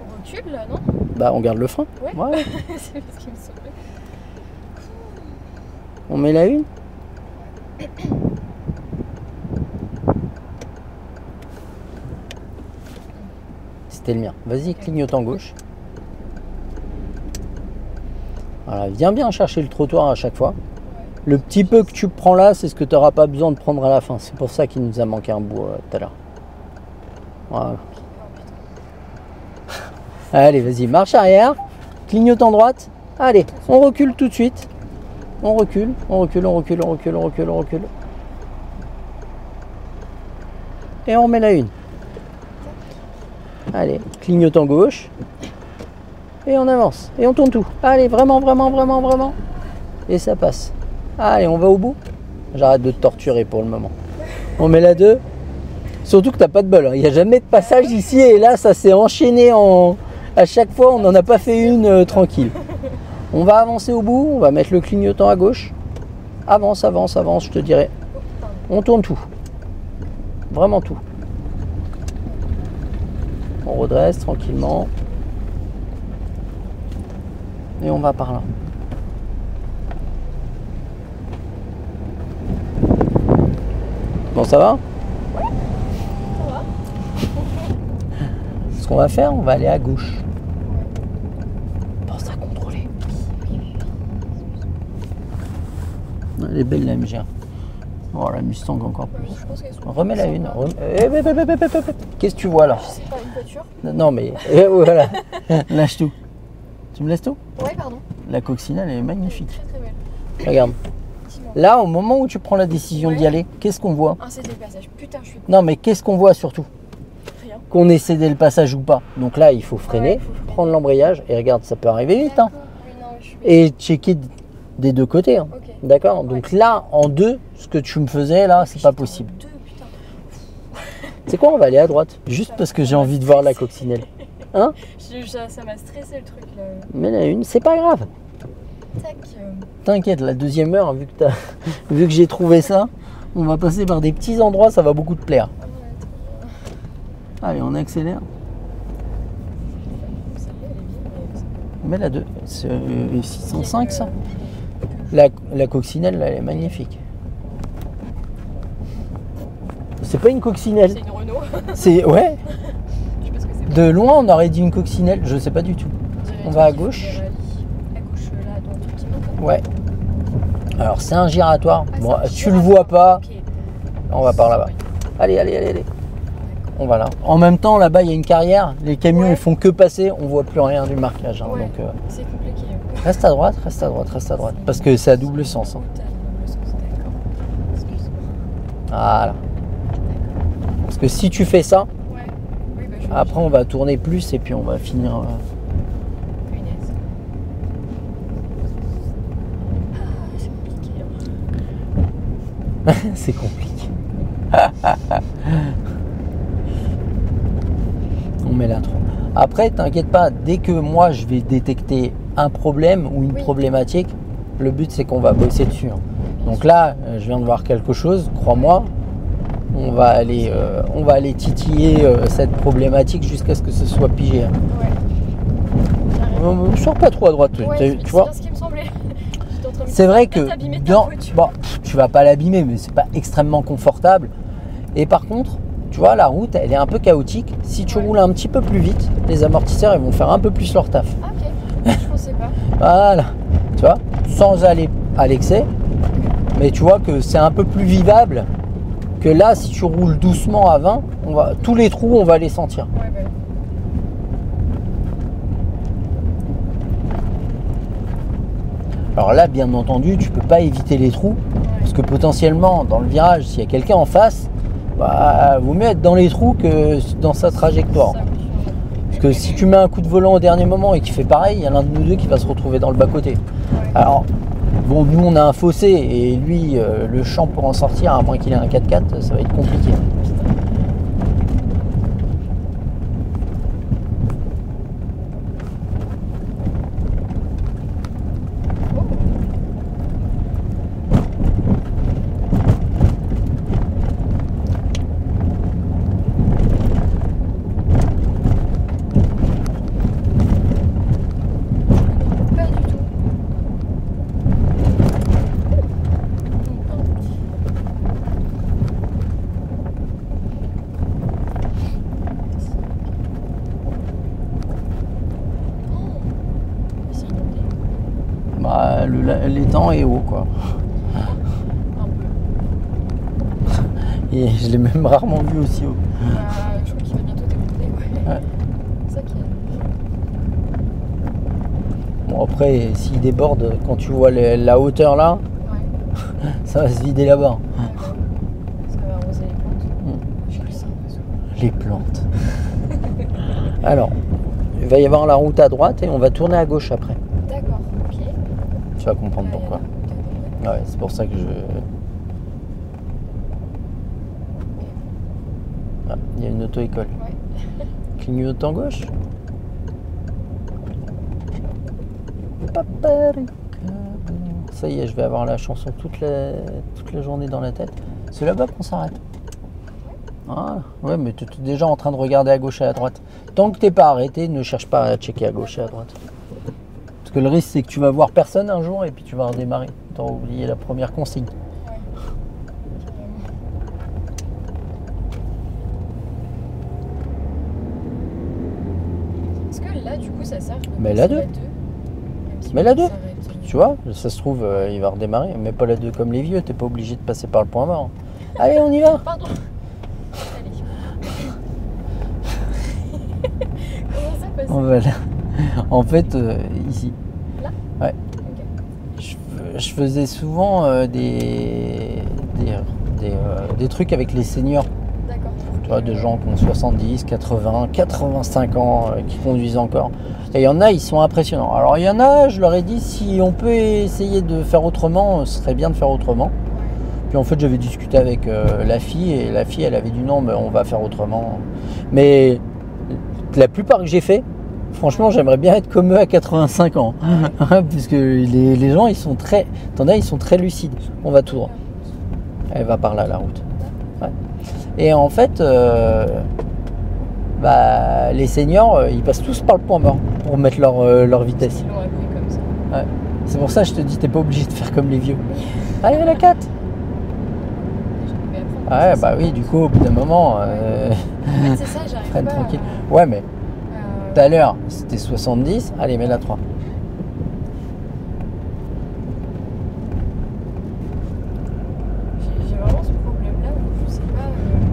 On recule là, non? Bah, on garde le frein. Ouais. Ouais. C'est ce qui me semblait. On met la une. C'était le mien. Vas-y, clignote en gauche. Voilà, viens bien chercher le trottoir à chaque fois. Le petit peu que tu prends là, c'est ce que tu n'auras pas besoin de prendre à la fin. C'est pour ça qu'il nous a manqué un bout tout à l'heure. Voilà. Allez, vas-y, marche arrière. Clignote en droite. Allez, on recule tout de suite. On recule, on recule, on recule, on recule, on recule, on recule. Et on met la une. Allez, clignote en gauche. Et on avance. Et on tourne tout. Allez, vraiment, vraiment, vraiment, vraiment. Et ça passe. Allez, on va au bout. J'arrête de te torturer pour le moment. On met la 2. Surtout que t'as pas de bol. Il n'y a jamais de passage ici. Et là, ça s'est enchaîné en... À chaque fois, on n'en a pas fait une tranquille. On va avancer au bout. On va mettre le clignotant à gauche. Avance, avance, avance, je te dirais. On tourne tout. Vraiment tout. On redresse tranquillement. Et on va par là. Bon, ça va? Ouais, ça va. Ce qu'on va faire, on va aller à gauche. Pense à contrôler. Elle est belle la MG. Oh, la Mustang encore plus. Je pense qu'elles sont Remets la une. sympas. Qu'est-ce que tu vois là? Je sais pas, une voiture? Non mais voilà. Lâche tout. Tu me laisses tout? Ouais, pardon. La coccinelle elle est magnifique. Très très belle. Regarde. Dis-moi. Là, au moment où tu prends la décision d'y Ouais. aller, qu'est-ce qu'on voit? Ah, c'était le passage. Putain, je suis Non mais qu'est-ce qu'on voit surtout? rien. Qu'on ait cédé le passage ou pas. Donc là, il faut freiner, Ouais, il faut freiner. prendre l'embrayage et regarde, ça peut arriver vite. Hein. D'accord. Oui, non, je suis Et checker des deux côtés. Hein. Ok. D'accord? Donc là, en deux, ce que tu me faisais là, c'est pas possible. Deux, putain. C'est quoi? On va aller à droite. Juste parce que j'ai envie de voir la coccinelle. Hein? Ça m'a stressé le truc là. Mais la une, c'est pas grave. Tac. T'inquiète, la deuxième heure, vu que j'ai trouvé ça, on va passer par des petits endroits, ça va beaucoup te plaire. Allez, on accélère. Celle-là, elle est bien, mais Mais la 2, c'est 605 ça. La coccinelle, là, elle est magnifique. C'est pas une coccinelle. c'est une Renault. C'est ouais. Je sais pas ce que c'est. De loin, on aurait dit une coccinelle. Je sais pas du tout. dirait On un va à truc qui gauche. fait des rallyes. À gauche là, dans le truc qui monte. Ouais. Alors c'est un giratoire. Ah, Bon, c'est un tu le giratoire. vois pas. Ok. On va par là-bas. Allez, allez, allez, allez. on va là. En même temps, là-bas, il y a une carrière. Les camions, Ouais. ils font que passer. On voit plus rien du marquage. Hein, Ouais, donc, c'est compliqué. reste à droite, reste à droite, reste à droite. Parce que c'est à double sens. Hein. Route à double sens, d'accord. Excuse-moi. Voilà. D'accord. Parce que si tu fais ça, Ouais. Oui, bah, je après, on va tourner plus et puis on va finir. Punaise. Ah, c'est compliqué. C'est compliqué. On met la 3. Après, t'inquiète pas, dès que moi je vais détecter un problème ou une Oui. problématique, le but c'est qu'on va bosser dessus. Hein. Donc là, je viens de voir quelque chose, crois-moi, on va aller titiller cette problématique jusqu'à ce que ce soit pigé. Hein. Ouais. Carrément. Sors pas trop à droite, Ouais, tu c'est vois. bien ce qui me semblait. J'étais en train de me C'est dire, vrai peut-être que abîmer ta dans, voiture. bon, tu vas pas l'abîmer, mais c'est pas extrêmement confortable. Et par contre, tu vois, la route, elle est un peu chaotique. Si tu Ouais. roules un petit peu plus vite, les amortisseurs, ils vont faire un peu plus leur taf. Ah, ok. Je pensais pas. Voilà, tu vois, sans aller à l'excès. Mais tu vois que c'est un peu plus vivable que là, si tu roules doucement à 20, tous les trous, on va les sentir. Ouais, bah. Alors là, bien entendu, tu peux pas éviter les trous. Parce que potentiellement, dans le virage, s'il y a quelqu'un en face, bah, vaut mieux être dans les trous que dans sa trajectoire. Ça, oui. Parce que si tu mets un coup de volant au dernier moment et qu'il fait pareil, il y a l'un de nous deux qui va se retrouver dans le bas-côté. Ouais. Alors, bon, nous on a un fossé et lui, le champ pour en sortir, à moins qu'il ait un 4x4, ça va être compliqué. Pas du tout. C'est inondé. Bah, l'étang est haut, quoi. Un peu. Et je l'ai même rarement vu aussi haut. Bah, je crois qu'il va bientôt déborder, ouais. Ouais. C'est ça qui est. Bon, après, s'il déborde, quand tu vois la hauteur là, Ouais. ça va se vider là-bas. Ça va arroser les plantes. Mm. Je le sens. Les plantes. Alors, il va y avoir la route à droite et on va tourner à gauche après. D'accord, ok. Tu vas comprendre pourquoi. Ouais, c'est pour ça que je... Ah, il y a une auto-école. Ouais. Clignotant gauche. Paprika. Ça y est, je vais avoir la chanson toute la journée dans la tête. C'est là-bas qu'on s'arrête. Ah, ouais, mais tu es déjà en train de regarder à gauche et à droite. Tant que t'es pas arrêté, ne cherche pas à checker à gauche et à droite. Parce que le risque, c'est que tu vas voir personne un jour et puis tu vas redémarrer. Tu auras oublié la première consigne. Est-ce que là, du coup, ça sert de Mais la passer 2. Même si Mais on la 2. s'arrête, Tu vois, ça se trouve, il va redémarrer. Mais pas la 2 comme les vieux, t'es pas obligé de passer par le point mort. Allez, on y va. Pardon. Allez. Comment ça passe? Voilà. En fait, ici. Là? Ouais. Ok. Je faisais souvent des trucs avec les seniors. D'accord. Tu vois, de gens qui ont 70, 80, 85 ans, qui conduisent encore. Et il y en a, ils sont impressionnants. Alors il y en a, je leur ai dit, si on peut essayer de faire autrement, ce serait bien de faire autrement. Puis en fait, j'avais discuté avec la fille, et la fille, elle avait dit non, mais on va faire autrement. Mais la plupart que j'ai fait, franchement, j'aimerais bien être comme eux à 85 ans. Puisque les gens, ils sont très... T'en as, ils sont très lucides. On va tout droit. Elle va par là, la route. Ouais. Et en fait, les seniors, ils passent tous par le point mort pour mettre leur vitesse. Ils l'ont appris comme ça. Ouais. C'est pour ça que je te dis, t'es pas obligé de faire comme les vieux. Allez, la 4. Mais après, Ouais, ça, bah oui, du coup, au bout d'un moment, En fait, c'est ça, j'arrive freine pas tranquille. Ouais, mais à- tout à l'heure, c'était 70. Allez, mets la 3. J'ai vraiment ce problème-là où je sais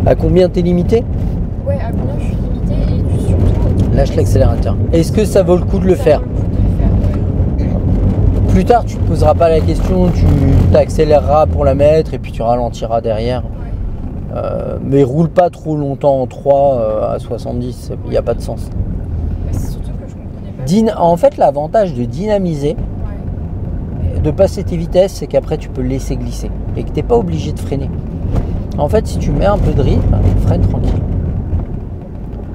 pas. À combien t'es limité? Ouais, Lâche l'accélérateur. Est-ce que ça vaut le coup de le faire? Plus tard, tu ne te poseras pas la question, tu t'accéléreras pour la mettre et puis tu ralentiras derrière. Mais roule pas trop longtemps en 3 à 70, il n'y a pas de sens. C'est surtout que je comprenais pas. En fait, l'avantage de dynamiser, de passer tes vitesses, c'est qu'après tu peux laisser glisser et que tu n'es pas obligé de freiner. En fait, si tu mets un peu de rythme, freine tranquille.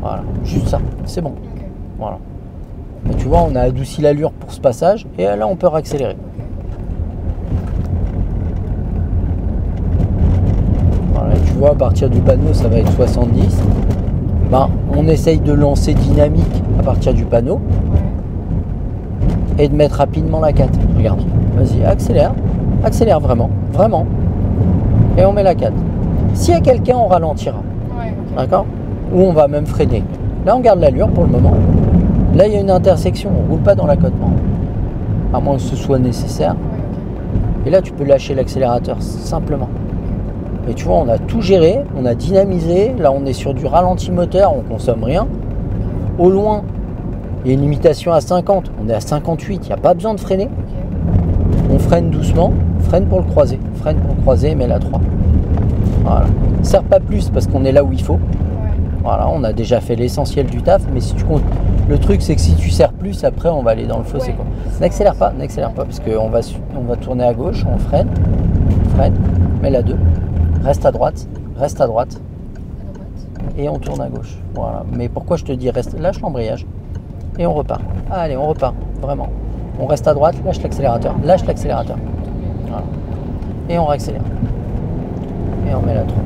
Voilà, juste ça, c'est bon. Ok. Voilà. Et tu vois, on a adouci l'allure pour ce passage et là on peut réaccélérer. Voilà, et tu vois, à partir du panneau, ça va être 70. Ben, on essaye de lancer dynamique à partir du panneau et de mettre rapidement la 4. Regarde, vas-y, accélère. Accélère vraiment, vraiment. Et on met la 4. S'il y a quelqu'un, on ralentira. Ouais, ok. D'accord? Ou on va même freiner. Là, on garde l'allure pour le moment. Là, il y a une intersection, on ne roule pas dans l'accotement. À moins que ce soit nécessaire. Et là, tu peux lâcher l'accélérateur simplement. Et tu vois, on a tout géré, on a dynamisé. Là, on est sur du ralenti moteur, on ne consomme rien. Au loin, il y a une limitation à 50. On est à 58, il n'y a pas besoin de freiner. On freine doucement, freine pour le croiser. Freine pour le croiser, mais la 3. Voilà. Serre pas plus parce qu'on est là où il faut. Voilà, on a déjà fait l'essentiel du taf, mais si tu comptes, le truc c'est que si tu serres plus, après on va aller dans le fossé. Quoi. N'accélère pas, parce qu'on va tourner à gauche, on freine, mets la 2, reste à droite, et on tourne à gauche. Voilà. Mais pourquoi je te dis reste, lâche l'embrayage, et on repart. Allez, on repart, vraiment. On reste à droite, lâche l'accélérateur. Voilà. Et on réaccélère. Et on met la 3.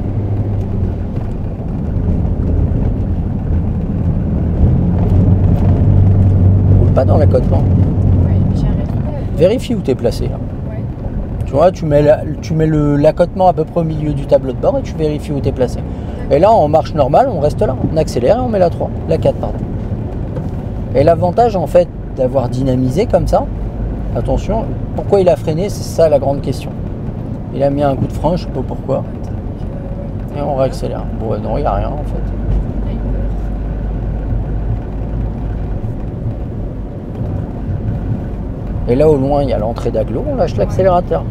Pas dans l'accotement. Vérifie où tu es placé. Là. Tu vois, tu mets l'accotement à peu près au milieu du tableau de bord et tu vérifies où tu es placé. Et là, en marche normale, on reste là. On accélère et on met la 3. La 4, pardon. Et l'avantage, en fait, d'avoir dynamisé comme ça, attention, pourquoi il a freiné, c'est ça la grande question. Il a mis un coup de frein, je sais pas pourquoi. Et on réaccélère. Bon, non, il n'y a rien, en fait. Et là au loin il y a l'entrée d'agglo, on lâche l'accélérateur.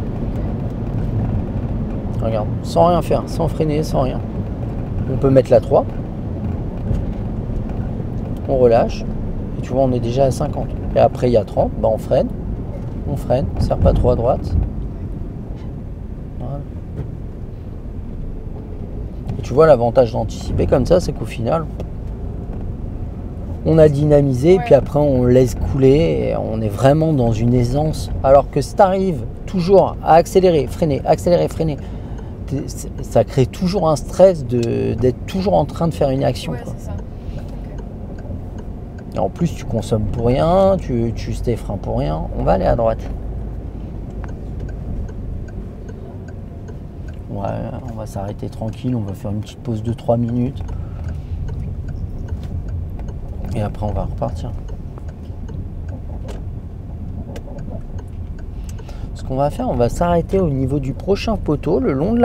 Regarde, sans rien faire, sans freiner, sans rien. On peut mettre la 3. On relâche. Et tu vois on est déjà à 50. Et après il y a 30, ben on freine, serre pas trop à droite. Voilà. Et tu vois l'avantage d'anticiper comme ça, c'est qu'au final, on a dynamisé, puis après on laisse couler, et on est vraiment dans une aisance. Alors que si tu arrives toujours à accélérer, freiner, ça crée toujours un stress d'être toujours en train de faire une action. Quoi. C'est ça. Et en plus, tu consommes pour rien, tu uses tes freins pour rien. On va aller à droite. Ouais, on va s'arrêter tranquille, on va faire une petite pause de 3 minutes. Et après, on va repartir. Ce qu'on va faire, on va s'arrêter au niveau du prochain poteau, le long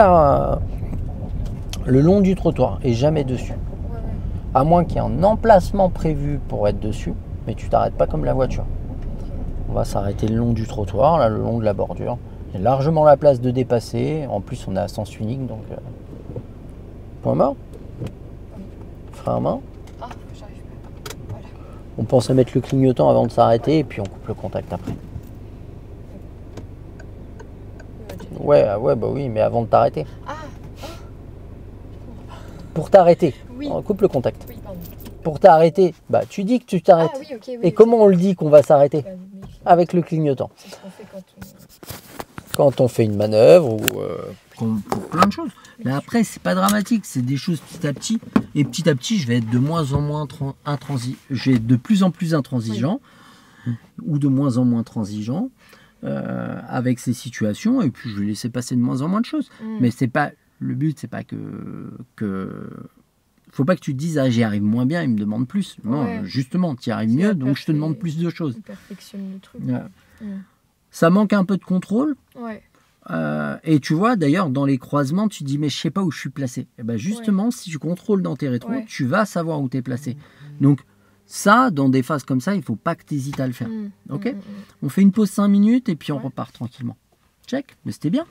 du trottoir, et jamais dessus. À moins qu'il y ait un emplacement prévu pour être dessus, mais tu t'arrêtes pas comme la voiture. On va s'arrêter le long du trottoir, là, le long de la bordure. Il y a largement la place de dépasser. En plus, on est à sens unique, donc... Point mort. Frein à main. On pense à mettre le clignotant avant de s'arrêter et puis on coupe le contact après. Ouais, bah oui, mais avant de t'arrêter. Pour t'arrêter, on coupe le contact. Oui, pardon. Pour t'arrêter, bah tu dis que tu t'arrêtes. Oui, okay, oui, et comment on le dit qu'on va s'arrêter? Avec le clignotant. C'est ce qu'on fait quand on fait une manœuvre ou pour plein de choses. Mais après, c'est pas dramatique, c'est des choses petit à petit. Et petit à petit, je vais être de moins en moins je vais être de plus en plus intransigeant ou de moins en moins transigeant avec ces situations. Et puis, je vais laisser passer de moins en moins de choses. Mais c'est pas le but, c'est pas que faut pas que tu te dises j'y arrive moins bien, il me demande plus. Non, justement, tu y arrives mieux, donc je te demande plus de choses. Tu perfectionnes le truc. Ça manque un peu de contrôle. Ouais. Et tu vois, d'ailleurs, dans les croisements, tu dis, mais je sais pas où je suis placé. Et ben justement, si tu contrôles dans tes rétros, tu vas savoir où tu es placé. Donc, Ça, dans des phases comme ça, il ne faut pas que tu hésites à le faire. Ok. On fait une pause 5 minutes et puis on repart tranquillement. Check, mais c'était bien.